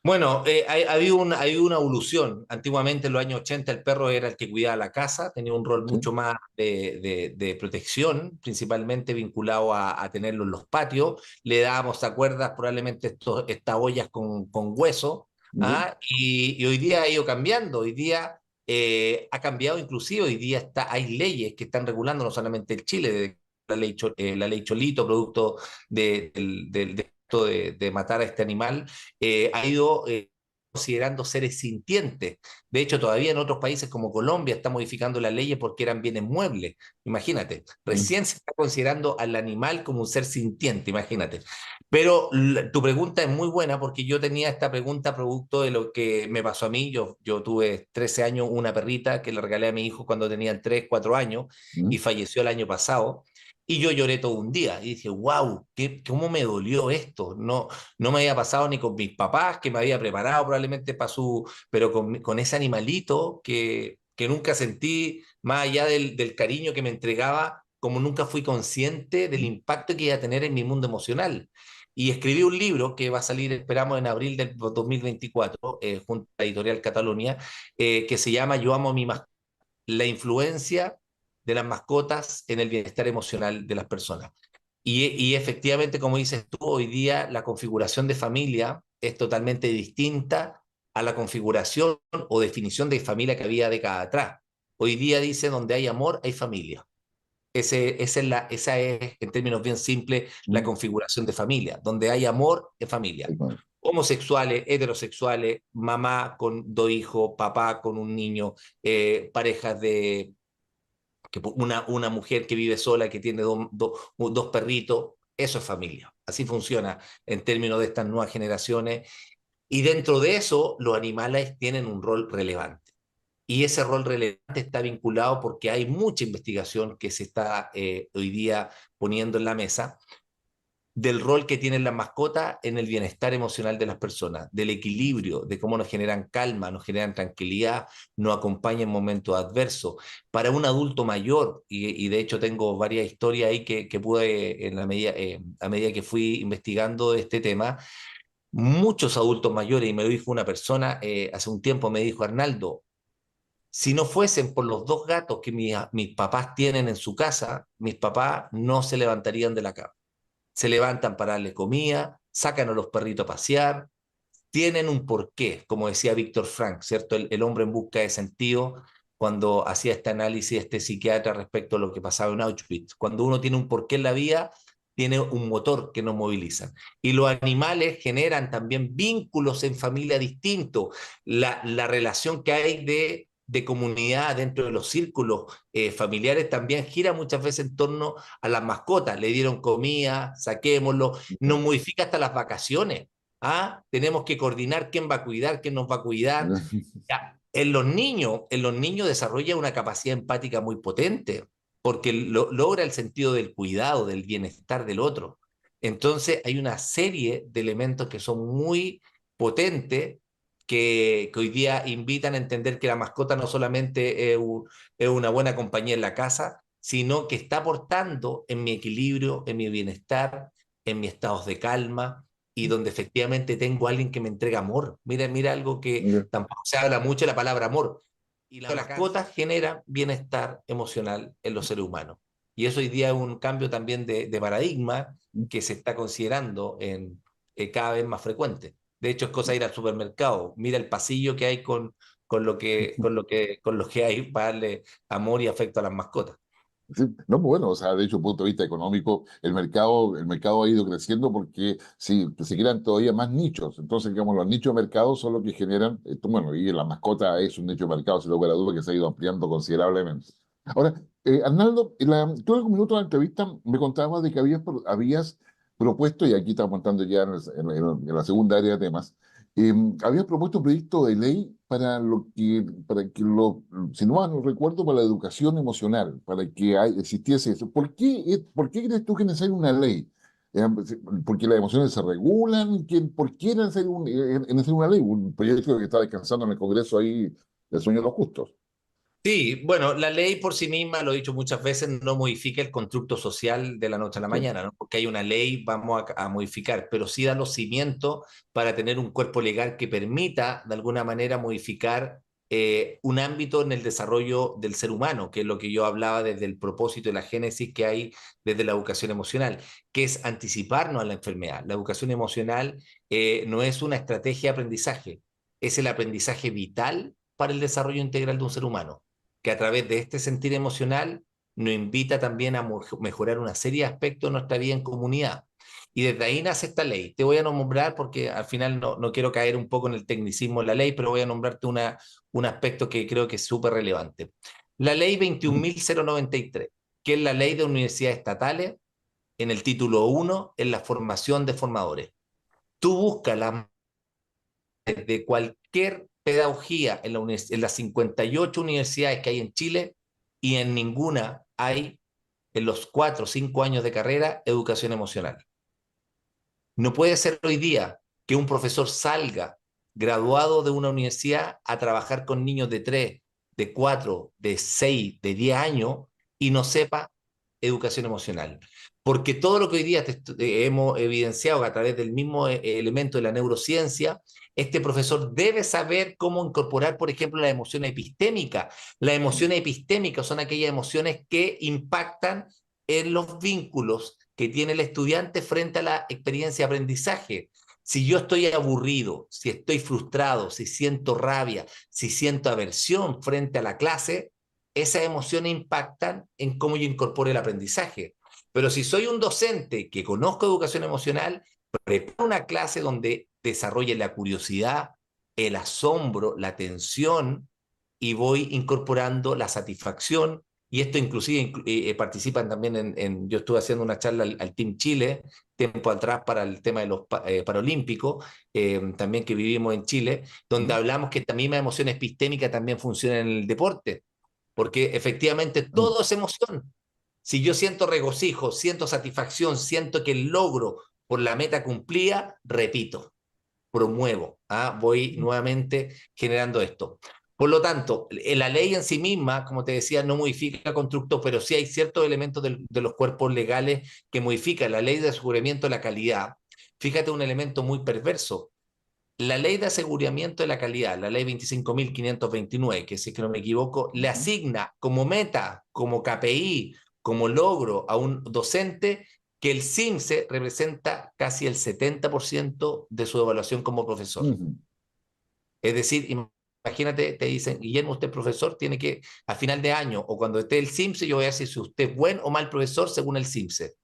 Bueno, ha habido una evolución. Antiguamente, en los años 80, el perro era el que cuidaba la casa, tenía un rol ¿Sí? mucho más de protección, principalmente vinculado a tenerlo en los patios. Le dábamos, ¿te acuerdas? Probablemente estas ollas con hueso. ¿Sí? ¿Ah? Y hoy día ha ido cambiando. Hoy día ha cambiado, inclusive hoy día hay leyes que están regulando no solamente el Chile, la ley Cholito, producto de esto de matar a este animal ha ido considerando seres sintientes. De hecho, todavía en otros países como Colombia está modificando las leyes porque eran bienes muebles. Imagínate, ¿Sí? recién se está considerando al animal como un ser sintiente, imagínate. Pero tu pregunta es muy buena porque yo tenía esta pregunta producto de lo que me pasó a mí. Yo tuve 13 años una perrita que le regalé a mi hijo cuando tenían 3 4 años y ¿Sí? falleció el año pasado. Y yo lloré todo un día y dije, wow, ¿cómo me dolió esto? No me había pasado ni con mis papás, que me había preparado probablemente para pero con ese animalito que nunca sentí, más allá del cariño que me entregaba, como nunca fui consciente del impacto que iba a tener en mi mundo emocional. Y escribí un libro que va a salir, esperamos, en abril del 2024, junto a la editorial Cataluña, que se llama Yo amo a mi mascota, la influencia de las mascotas en el bienestar emocional de las personas. Y efectivamente, como dices tú, hoy día la configuración de familia es totalmente distinta a la configuración o definición de familia que había décadas atrás. Hoy día dice, donde hay amor, hay familia. Esa es, en términos bien simples, la Mm. configuración de familia. Donde hay amor, es familia. Homosexuales, heterosexuales, mamá con dos hijos, papá con un niño, parejas de una mujer que vive sola, que tiene dos perritos, eso es familia. Así funciona en términos de estas nuevas generaciones. Y dentro de eso, los animales tienen un rol relevante. Y ese rol relevante está vinculado porque hay mucha investigación que se está hoy día poniendo en la mesa del rol que tienen las mascotas en el bienestar emocional de las personas, del equilibrio, de cómo nos generan calma, nos generan tranquilidad, nos acompañan en momentos adversos. Para un adulto mayor, y de hecho tengo varias historias ahí que pude, a medida que fui investigando este tema, muchos adultos mayores, y me lo dijo una persona hace un tiempo, me dijo: Arnaldo, si no fuesen por los dos gatos que mis papás tienen en su casa, mis papás no se levantarían de la cama. Se levantan para darle comida, sacan a los perritos a pasear, tienen un porqué, como decía Víctor Frank, ¿cierto? El hombre en busca de sentido, cuando hacía este análisis, este psiquiatra, respecto a lo que pasaba en Auschwitz. Cuando uno tiene un porqué en la vida, tiene un motor que nos moviliza. Y los animales generan también vínculos en familia distintos. La relación que hay de comunidad dentro de los círculos familiares también gira muchas veces en torno a las mascotas. Le dieron comida, saquémoslo, nos modifica hasta las vacaciones. ¿Ah? Tenemos que coordinar quién va a cuidar, quién nos va a cuidar. Ya, en los niños desarrolla una capacidad empática muy potente, porque logra el sentido del cuidado, del bienestar del otro. Entonces hay una serie de elementos que son muy potentes, que hoy día invitan a entender que la mascota no solamente es una buena compañía en la casa, sino que está aportando en mi equilibrio, en mi bienestar, en mis estados de calma, y donde efectivamente tengo a alguien que me entrega amor. Mira algo que Ya. tampoco se habla mucho, la palabra amor. Y las mascotas generan bienestar emocional en los seres humanos. Y eso hoy día es un cambio también de paradigma que se está considerando cada vez más frecuente. De hecho, es cosa de ir al supermercado. Mira el pasillo que hay con lo que hay para darle amor y afecto a las mascotas. Sí, no, pues bueno, o sea, de hecho, desde el punto de vista económico, el mercado ha ido creciendo porque sí, se crean todavía más nichos. Entonces, digamos, los nichos de mercado son los que generan esto. Bueno, y la mascota es un nicho de mercado, sin lugar a duda, que se ha ido ampliando considerablemente. Ahora, Arnaldo, tú en algún minuto de la entrevista me contabas de que habías propuesto, y aquí estamos entrando ya en la segunda área de temas, habías propuesto un proyecto de ley si no mal no recuerdo, para la educación emocional, para que existiese eso. ¿Por qué crees tú que es necesaria una ley? Eh, ¿Porque las emociones se regulan? ¿Por qué es necesaria una ley? Un proyecto que está descansando en el Congreso ahí, el sueño de los justos. Sí, bueno, la ley por sí misma, lo he dicho muchas veces, no modifica el constructo social de la noche a la Sí. mañana, ¿no? Porque hay una ley, vamos a modificar, pero sí da los cimientos para tener un cuerpo legal que permita, de alguna manera, modificar un ámbito en el desarrollo del ser humano, que es lo que yo hablaba desde el propósito y la génesis que hay desde la educación emocional, que es anticiparnos a la enfermedad. La educación emocional no es una estrategia de aprendizaje, es el aprendizaje vital para el desarrollo integral de un ser humano, que a través de este sentir emocional nos invita también a mejorar una serie de aspectos de nuestra vida en comunidad. Y desde ahí nace esta ley. Te voy a nombrar, porque al final no quiero caer un poco en el tecnicismo de la ley, pero voy a nombrarte un aspecto que creo que es súper relevante. La ley 21.093, que es la ley de universidades estatales, en el título 1, en la formación de formadores. Tú buscas de cualquier pedagogía en las 58 universidades que hay en Chile, y en ninguna hay, en los 4 o 5 años de carrera, educación emocional. No puede ser hoy día que un profesor salga graduado de una universidad a trabajar con niños de 3, de 4, de 6, de 10 años y no sepa educación emocional. porque todo lo que hoy día hemos evidenciado a través del mismo elemento de la neurociencia, este profesor debe saber cómo incorporar, por ejemplo, la emoción epistémica. Las emociones epistémicas son aquellas emociones que impactan en los vínculos que tiene el estudiante frente a la experiencia de aprendizaje. Si yo estoy aburrido, si estoy frustrado, si siento rabia, si siento aversión frente a la clase, esas emociones impactan en cómo yo incorporo el aprendizaje. Pero si soy un docente que conozco educación emocional, preparo una clase donde desarrolle la curiosidad, el asombro, la atención y voy incorporando la satisfacción. Y esto inclusive participan también yo estuve haciendo una charla al Team Chile tiempo atrás para el tema de los Paralímpicos, también que vivimos en Chile, donde hablamos que esta misma emoción epistémica también funciona en el deporte, porque efectivamente todo es emoción. Si yo siento regocijo, siento satisfacción, siento que logro por la meta cumplida, repito, promuevo, voy nuevamente generando esto. Por lo tanto, la ley en sí misma, como te decía, no modifica constructos, pero sí hay ciertos elementos de los cuerpos legales que modifican. La ley de aseguramiento de la calidad, fíjate un elemento muy perverso. La ley de aseguramiento de la calidad, la ley 25.529, que si es que no me equivoco, le asigna como meta, como KPI, como logro a un docente que el CIMSE representa casi el 70% de su evaluación como profesor. Es decir, imagínate, te dicen, Guillermo, usted profesor, tiene que, a final de año, o cuando esté el CIMSE, yo voy a decir si usted es buen o mal profesor según el CIMSE.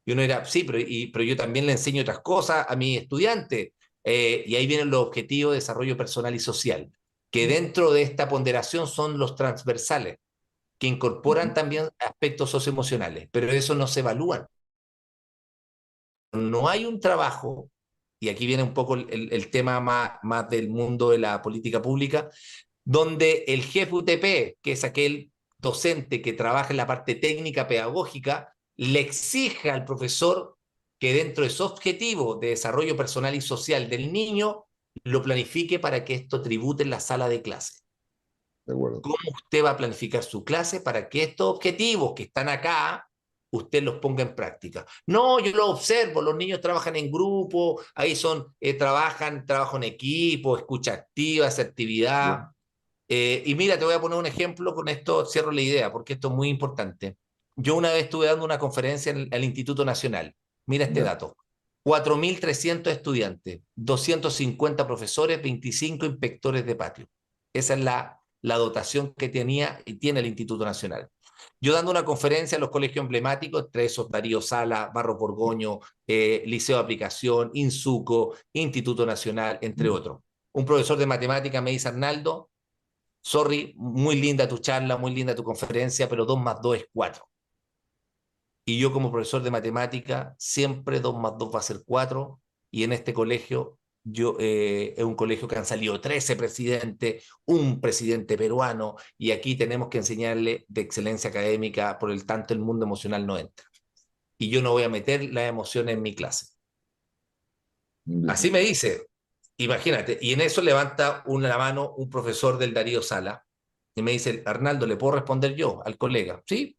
Y uno dirá, sí, pero yo también le enseño otras cosas a mi estudiante. Y ahí vienen los objetivos de desarrollo personal y social, que dentro de esta ponderación son los transversales, que incorporan también aspectos socioemocionales, pero eso no se evalúan. No hay un trabajo, y aquí viene un poco el tema más del mundo de la política pública, donde el jefe UTP, que es aquel docente que trabaja en la parte técnica pedagógica, le exija al profesor que dentro de su objetivo de desarrollo personal y social del niño, lo planifique para que esto tribute en la sala de clase. De acuerdo. ¿Cómo usted va a planificar su clase para que estos objetivos que están acá, usted los ponga en práctica? No, yo lo observo, los niños trabajan en grupo, ahí son, trabajo en equipo, escucha activa, asertividad. Y mira, te voy a poner un ejemplo, con esto cierro la idea, porque esto es muy importante. Yo una vez estuve dando una conferencia en el Instituto Nacional. Mira este Ya. dato. 4.300 estudiantes, 250 profesores, 25 inspectores de patio. Esa es la dotación que tenía y tiene el Instituto Nacional. Yo dando una conferencia en los colegios emblemáticos, entre esos Darío Sala, Barro Borgoño, Liceo de Aplicación, INSUCO, Instituto Nacional, entre otros. Un profesor de matemática me dice, Arnaldo, sorry, muy linda tu charla, muy linda tu conferencia, pero 2 más 2 es 4. Y yo como profesor de matemática, siempre 2 más 2 va a ser 4, y en este colegio, es un colegio que han salido 13 presidentes, un presidente peruano, y aquí tenemos que enseñarle de excelencia académica, por el tanto el mundo emocional no entra. Y yo no voy a meter las emociones en mi clase. Ya. Así me dice, imagínate, y en eso levanta la mano un profesor del Darío Sala, y me dice, Arnaldo, ¿le puedo responder yo al colega? Sí.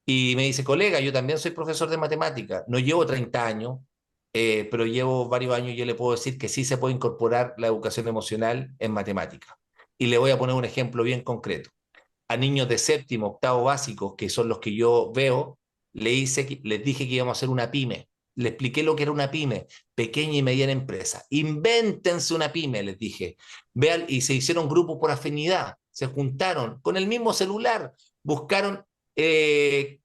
Y me dice, colega, yo también soy profesor de matemática, no llevo 30 años, pero llevo varios años y yo le puedo decir que sí se puede incorporar la educación emocional en matemática. Y le voy a poner un ejemplo bien concreto. A niños de séptimo, octavo básicos, que son los que yo veo, les dije que íbamos a hacer una pyme. Le expliqué lo que era una pyme, pequeña y mediana empresa. Invéntense una pyme, les dije. Vean, y se hicieron grupos por afinidad, se juntaron con el mismo celular, buscaron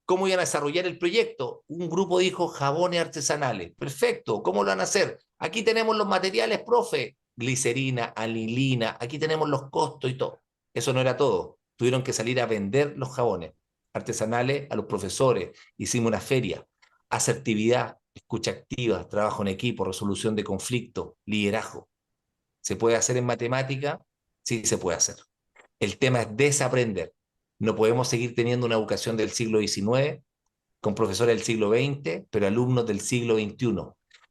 cómo iban a desarrollar el proyecto. Un grupo dijo jabones artesanales. Perfecto, ¿cómo lo van a hacer? Aquí tenemos los materiales, profe. Glicerina, anilina, aquí tenemos los costos y todo. Eso no era todo. Tuvieron que salir a vender los jabones artesanales a los profesores. Hicimos una feria. Asertividad, escucha activa, trabajo en equipo, resolución de conflictos, liderazgo. ¿Se puede hacer en matemática? Sí, se puede hacer. El tema es desaprender. No podemos seguir teniendo una educación del siglo XIX con profesores del siglo XX, pero alumnos del siglo XXI.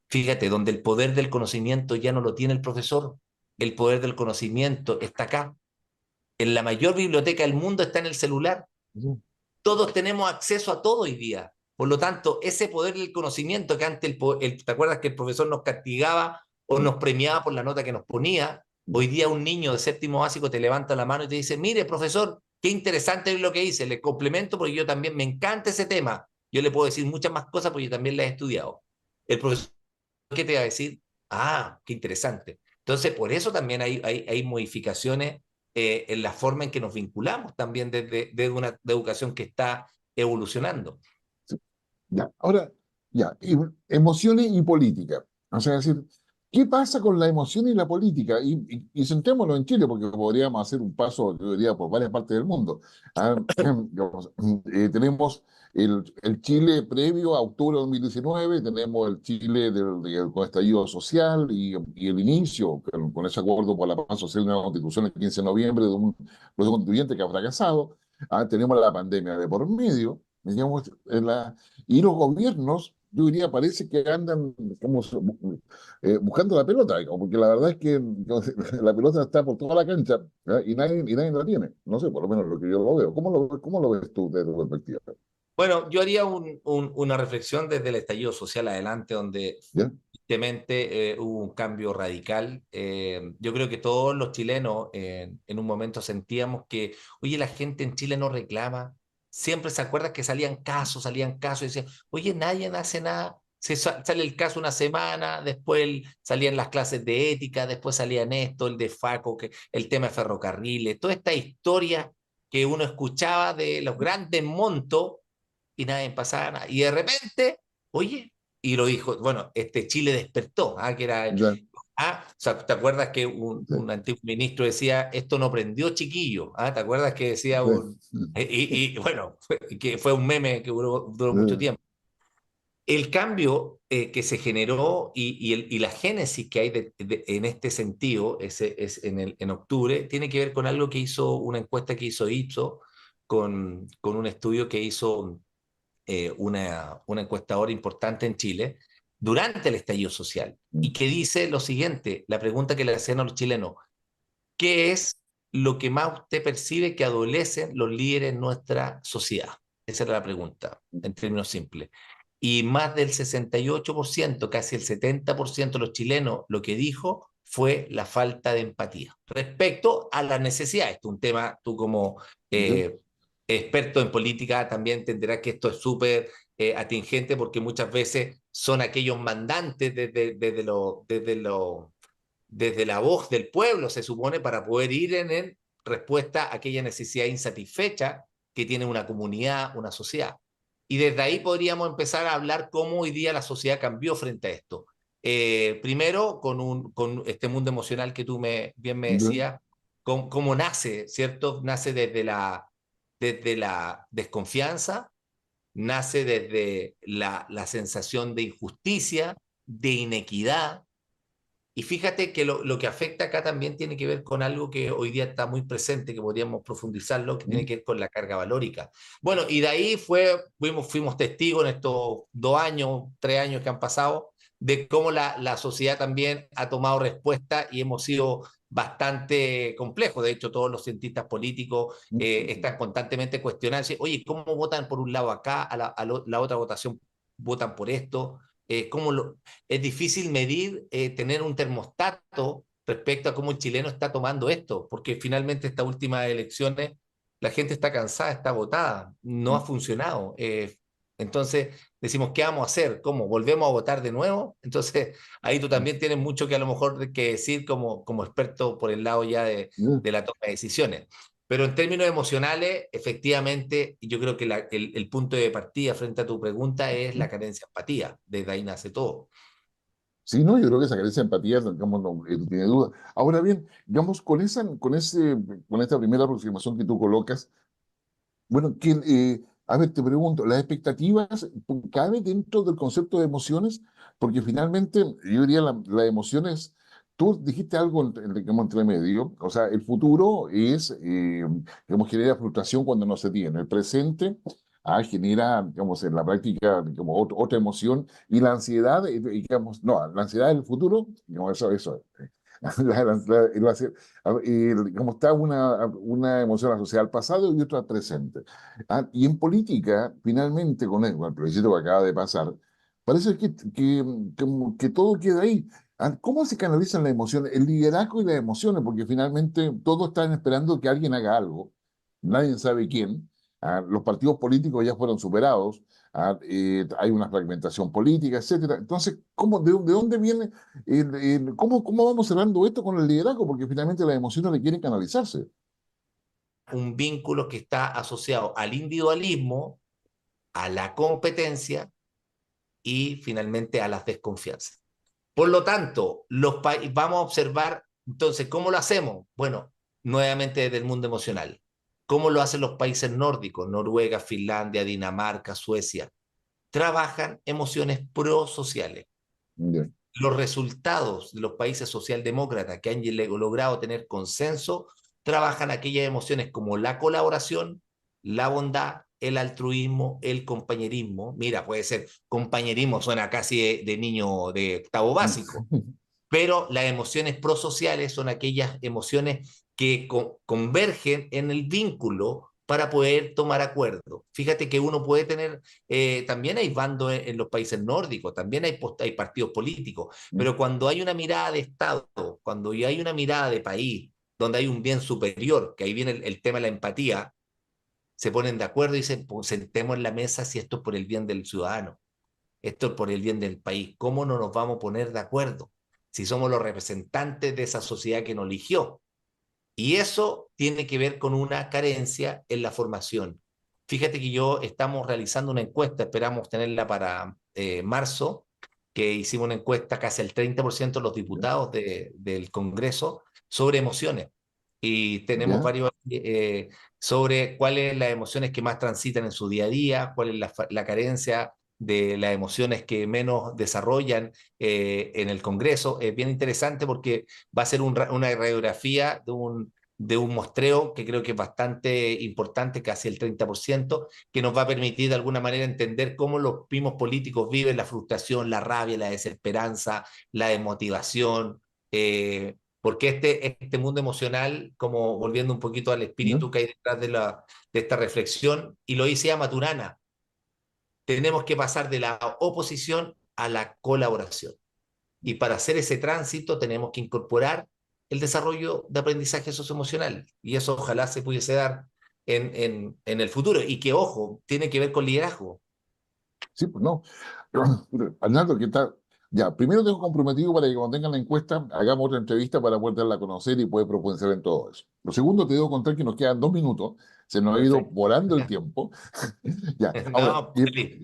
Fíjate, donde el poder del conocimiento ya no lo tiene el profesor, el poder del conocimiento está acá. En la mayor biblioteca del mundo está en el celular. Ujú. Todos tenemos acceso a todo hoy día. Por lo tanto, ese poder del conocimiento que antes, ¿te acuerdas que el profesor nos castigaba o nos premiaba por la nota que nos ponía? Hoy día un niño de séptimo básico te levanta la mano y te dice, mire, profesor, qué interesante es lo que hice, le complemento porque yo también me encanta ese tema. Yo le puedo decir muchas más cosas porque yo también las he estudiado. El profesor, ¿qué te va a decir? Ah, qué interesante. Entonces, por eso también hay modificaciones en la forma en que nos vinculamos también desde una de educación que está evolucionando. Sí. Ya, ahora, ya, emociones y política. O sea, es decir, ¿qué pasa con la emoción y la política? Y centrémonos en Chile, porque podríamos hacer un paso, yo diría, por varias partes del mundo. Ah, digamos, tenemos el Chile previo a octubre de 2019, tenemos el Chile con estallido social y el inicio, con ese acuerdo por la paz social y una constitución el 15 de noviembre de un proceso constituyente que ha fracasado. Ah, tenemos la pandemia de por medio. Digamos, y los gobiernos, yo diría, parece que andan como buscando la pelota, digamos, porque la verdad es que la pelota está por toda la cancha, ¿ya? Y nadie la tiene. No sé, por lo menos lo que yo lo veo. ¿Cómo lo ves tú desde tu perspectiva? Bueno, yo haría una reflexión desde el estallido social adelante, donde ¿Ya? tristemente hubo un cambio radical. Yo creo que todos los chilenos en un momento sentíamos que, oye, la gente en Chile no reclama. Siempre se acuerda que salían casos, y decían, oye, nadie hace nada. Sale el caso una semana, después salían las clases de ética, después salían esto, el de Faco, el tema de ferrocarriles, toda esta historia que uno escuchaba de los grandes montos y nadie pasaba nada. Y de repente, oye, y lo dijo, bueno, Chile despertó, que era, ¿Ya? o sea, ¿te acuerdas que Sí, un antiguo ministro decía, esto no prendió chiquillo? ¿Te acuerdas que decía sí, bueno, que fue un meme que duró mucho sí, tiempo? El cambio que se generó y la génesis que hay en este sentido es en octubre, tiene que ver con algo que hizo, una encuesta que hizo Ipsos, con un estudio que hizo una encuestadora importante en Chile durante el estallido social y que dice lo siguiente, la pregunta que le hacían a los chilenos, ¿qué es lo que más usted percibe que adolecen los líderes en nuestra sociedad? Esa era la pregunta, en términos simples. Y más del 68%, casi el 70% de los chilenos, lo que dijo fue la falta de empatía respecto a las necesidades. Esto es un tema, tú como ¿ya? eh, experto en política también entenderás que esto es súper atingente porque muchas veces son aquellos mandantes desde la voz del pueblo, se supone, para poder ir en respuesta a aquella necesidad insatisfecha que tiene una comunidad, una sociedad. Y desde ahí podríamos empezar a hablar cómo hoy día la sociedad cambió frente a esto. Primero, con este mundo emocional que tú bien me ¿Ya? decías, cómo nace, ¿cierto? Nace desde la desconfianza, nace desde la sensación de injusticia, de inequidad, y fíjate que lo que afecta acá también tiene que ver con algo que hoy día está muy presente, que podríamos profundizarlo, que tiene ¿Mm? que ver con la carga valórica. Bueno, y de ahí fuimos testigos en estos 2 años, 3 años que han pasado, de cómo la sociedad también ha tomado respuesta y hemos sido bastante complejos. De hecho, todos los cientistas políticos están constantemente cuestionando, oye, ¿cómo votan por un lado acá, la otra votación votan por esto? ¿Cómo es difícil medir, tener un termostato respecto a cómo el chileno está tomando esto, porque finalmente estas últimas elecciones la gente está cansada, está agotada, no ha funcionado. Entonces decimos, ¿qué vamos a hacer? ¿Cómo? ¿Volvemos a votar de nuevo? Entonces ahí tú también tienes mucho que a lo mejor que decir como experto por el lado ya ¿Ya? de la toma de decisiones. Pero en términos emocionales, efectivamente, yo creo que el punto de partida frente a tu pregunta es ¿Mm? la carencia de empatía. Desde ahí nace todo. Sí, no, yo creo que esa carencia de empatía, digamos, no tiene duda. Ahora bien, digamos, con esta primera aproximación que tú colocas, bueno, a ver, te pregunto, ¿las expectativas cabe dentro del concepto de emociones? Porque finalmente, yo diría, las emociones, tú dijiste algo como entre medio, o sea, el futuro digamos, genera frustración cuando no se tiene. El presente, genera, digamos, en la práctica, como otra emoción, y la ansiedad, digamos, no, la ansiedad del futuro, digamos, eso es. Como está una emoción asociada al pasado y otra al presente. Y en política, finalmente, con el plebiscito que acaba de pasar, parece que todo queda ahí. ¿Cómo se canalizan las emociones? El liderazgo y las emociones, porque finalmente todos están esperando que alguien haga algo, nadie sabe quién. Los partidos políticos ya fueron superados. Hay una fragmentación política, etcétera. Entonces, de dónde viene cómo vamos cerrando esto con el liderazgo? Porque finalmente las emociones requieren canalizarse. Un vínculo que está asociado al individualismo, a la competencia y finalmente a las desconfianzas. Por lo tanto, vamos a observar, entonces, ¿cómo lo hacemos? Bueno, nuevamente desde el mundo emocional. ¿Cómo lo hacen los países nórdicos? Noruega, Finlandia, Dinamarca, Suecia. Trabajan emociones prosociales. Bien. Los resultados de los países socialdemócratas que han logrado tener consenso trabajan aquellas emociones como la colaboración, la bondad, el altruismo, el compañerismo. Mira, puede ser compañerismo, suena casi de niño de octavo básico, pero las emociones prosociales son aquellas emociones que convergen en el vínculo para poder tomar acuerdos. Fíjate que uno puede tener, también hay bandos en los países nórdicos, también hay partidos políticos, pero cuando hay una mirada de Estado, cuando hay una mirada de país, donde hay un bien superior, que ahí viene el tema de la empatía, se ponen de acuerdo y dicen, pues, sentemos en la mesa si esto es por el bien del ciudadano, esto es por el bien del país. ¿Cómo no nos vamos a poner de acuerdo si somos los representantes de esa sociedad que nos eligió? Y eso tiene que ver con una carencia en la formación. Fíjate que estamos realizando una encuesta, esperamos tenerla para marzo, que hicimos una encuesta casi el 30% de los diputados del Congreso sobre emociones. Y tenemos ¿Ya? varios sobre cuáles las emociones que más transitan en su día a día, cuál es la carencia de las emociones que menos desarrollan en el Congreso. Es bien interesante porque va a ser una radiografía de un muestreo que creo que es bastante importante, casi el 30%, que nos va a permitir de alguna manera entender cómo los mismos políticos viven la frustración, la rabia, la desesperanza, la desmotivación, porque este mundo emocional, como volviendo un poquito al ¿Ya? espíritu que hay detrás de esta reflexión, y lo dice Maturana, tenemos que pasar de la oposición a la colaboración. Y para hacer ese tránsito tenemos que incorporar el desarrollo de aprendizaje socioemocional. Y eso ojalá se pudiese dar en el futuro. Y que, ojo, tiene que ver con liderazgo. Sí, pues no. Arnaldo, ¿qué tal? Ya, primero tengo comprometido para que cuando tengan la encuesta hagamos otra entrevista para poder darla a conocer y poder profundizar en todo eso. Lo segundo, te debo contar que nos quedan 2 minutos, se nos ha ido Perfecto. volando el tiempo. Ya, ahora, No, feliz.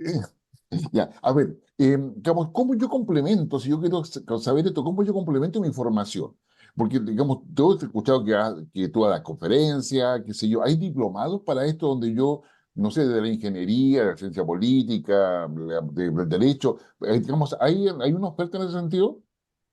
ya, a ver, digamos, ¿cómo yo complemento, si yo quiero saber esto, cómo yo complemento mi información? Porque, digamos, yo he escuchado que tú das conferencias, qué sé yo, hay diplomados para esto donde yo, no sé, de la ingeniería, de la ciencia política, del derecho, digamos, ¿hay una oferta en ese sentido?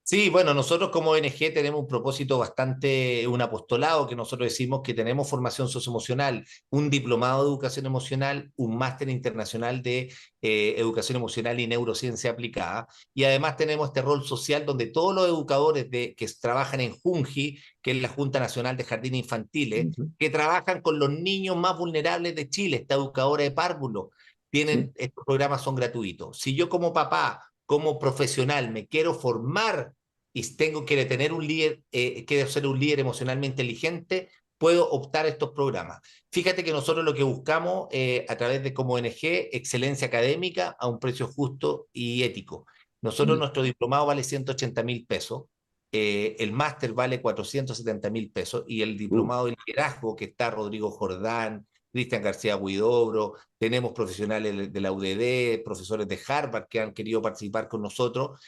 Sí, bueno, nosotros como ONG tenemos un propósito bastante, un apostolado que nosotros decimos que tenemos formación socioemocional, un diplomado de educación emocional, un máster internacional de educación emocional y neurociencia aplicada, y además tenemos este rol social donde todos los educadores que trabajan en JUNJI, que es la Junta Nacional de Jardines Infantiles, Ujú. que trabajan con los niños más vulnerables de Chile, esta educadora de párvulos, Sí. estos programas son gratuitos. Si yo como papá como profesional me quiero formar y tengo que tener un líder, quiero ser un líder emocionalmente inteligente, puedo optar a estos programas. Fíjate que nosotros lo que buscamos a través de como ONG, excelencia académica a un precio justo y ético. Nosotros, Ya. nuestro diplomado vale 180.000 pesos, el máster vale 470.000 pesos y el Uh, diplomado de liderazgo que está Rodrigo Jordán, Cristian García Huidobro, tenemos profesionales de la UDD, profesores de Harvard que han querido participar con nosotros,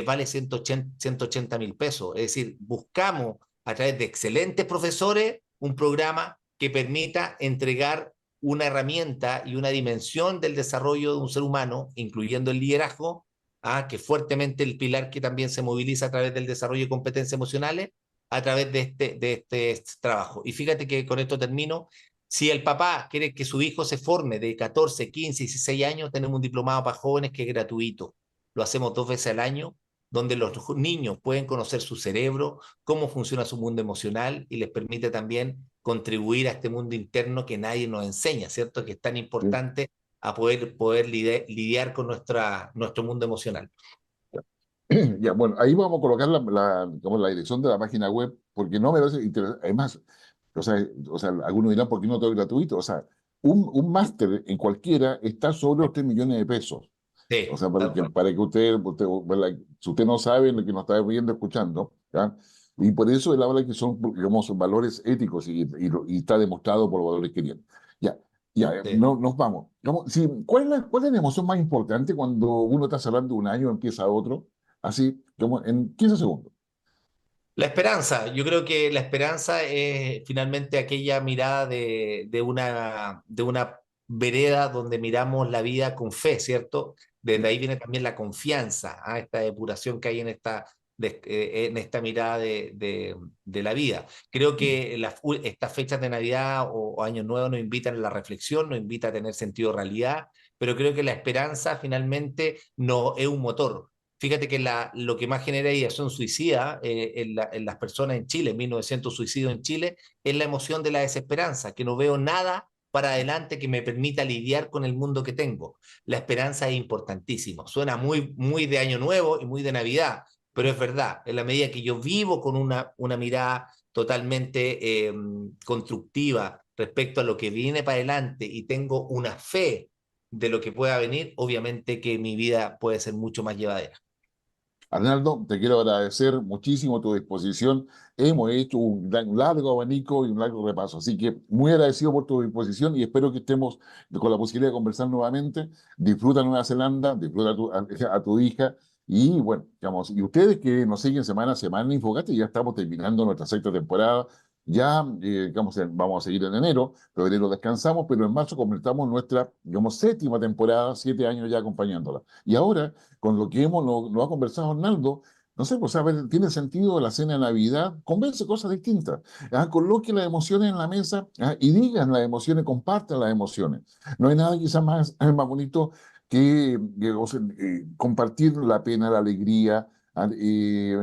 vale 180.000 pesos. Es decir, buscamos a través de excelentes profesores un programa que permita entregar una herramienta y una dimensión del desarrollo de un ser humano, incluyendo el liderazgo, que es fuertemente el pilar que también se moviliza a través del desarrollo de competencias emocionales, a través de este trabajo. Y fíjate que con esto termino, si el papá quiere que su hijo se forme de 14, 15, 16 años, tenemos un diplomado para jóvenes que es gratuito. Lo hacemos 2 veces al año donde los niños pueden conocer su cerebro, cómo funciona su mundo emocional y les permite también contribuir a este mundo interno que nadie nos enseña, ¿cierto? Que es tan Sí. importante a poder lidiar con nuestro mundo emocional. Ya, bueno, ahí vamos a colocar digamos, la dirección de la página web, porque no me parece además, algunos dirán, ¿por qué no todo es gratuito? O sea, un máster en cualquiera está sobre los 3 millones de pesos. O Sí, sea, tal cual. para que usted, ¿verdad? Si usted no sabe lo que nos está viendo, escuchando, ¿ya? Y por eso él habla que son, digamos, valores éticos y está demostrado por los valores que tienen. Ya, ya, Sí. no, nos vamos. Sí, ¿cuál es la emoción más importante cuando uno está cerrando un año y empieza otro? Así, como en 15 segundos. La esperanza, yo creo que la esperanza es finalmente aquella mirada de una vereda donde miramos la vida con fe, ¿cierto? Desde ahí viene también la confianza, ¿ah? Esta depuración que hay en esta mirada de la vida. Creo que estas fechas de Navidad o Año Nuevo nos invitan a la reflexión, nos invita a tener sentido de realidad, pero creo que la esperanza finalmente no es un motor. Fíjate que lo que más genera ideación suicida en las personas en Chile, 1900 suicidios en Chile, es la emoción de la desesperanza, que no veo nada para adelante que me permita lidiar con el mundo que tengo. La esperanza es importantísimo. Suena muy, muy de Año Nuevo y muy de Navidad, pero es verdad, en la medida que yo vivo con una mirada totalmente constructiva respecto a lo que viene para adelante y tengo una fe de lo que pueda venir, obviamente que mi vida puede ser mucho más llevadera. Arnaldo, te quiero agradecer muchísimo tu disposición. Hemos hecho un largo abanico y un largo repaso, así que muy agradecido por tu disposición y espero que estemos con la posibilidad de conversar nuevamente. Disfruta Nueva Zelanda, disfruta a tu hija y bueno, digamos, y ustedes que nos siguen semana a semana en Infogate, ya estamos terminando nuestra sexta temporada. Ya, digamos, vamos a seguir en enero, febrero descansamos, pero en marzo completamos nuestra, digamos, séptima temporada, 7 años ya acompañándola. Y ahora con lo que lo ha conversado Arnaldo, no sé, pues a ver, tiene sentido la cena de Navidad, converse cosas distintas, coloque las emociones en la mesa, y digan las emociones, compartan las emociones. No hay nada quizás más bonito que, o sea, compartir la pena, la alegría,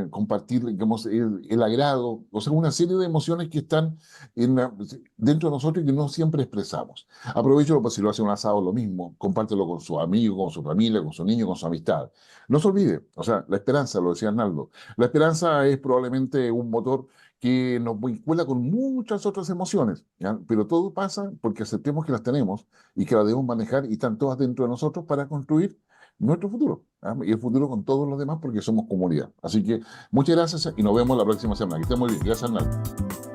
compartir, digamos, el agrado, o sea, una serie de emociones que están dentro de nosotros y que no siempre expresamos. Aprovecho, pues, si lo hace un asado, lo mismo, compártelo con su amigo, con su familia, con su niño, con su amistad. No se olvide, o sea, la esperanza, lo decía Arnaldo, la esperanza es probablemente un motor que nos vincula con muchas otras emociones, ¿ya? Pero todo pasa porque aceptemos que las tenemos y que las debemos manejar y están todas dentro de nosotros para construir nuestro futuro, ¿ah? Y el futuro con todos los demás porque somos comunidad. Así que muchas gracias y nos vemos la próxima semana. Que estén muy bien. Gracias, Arnaldo.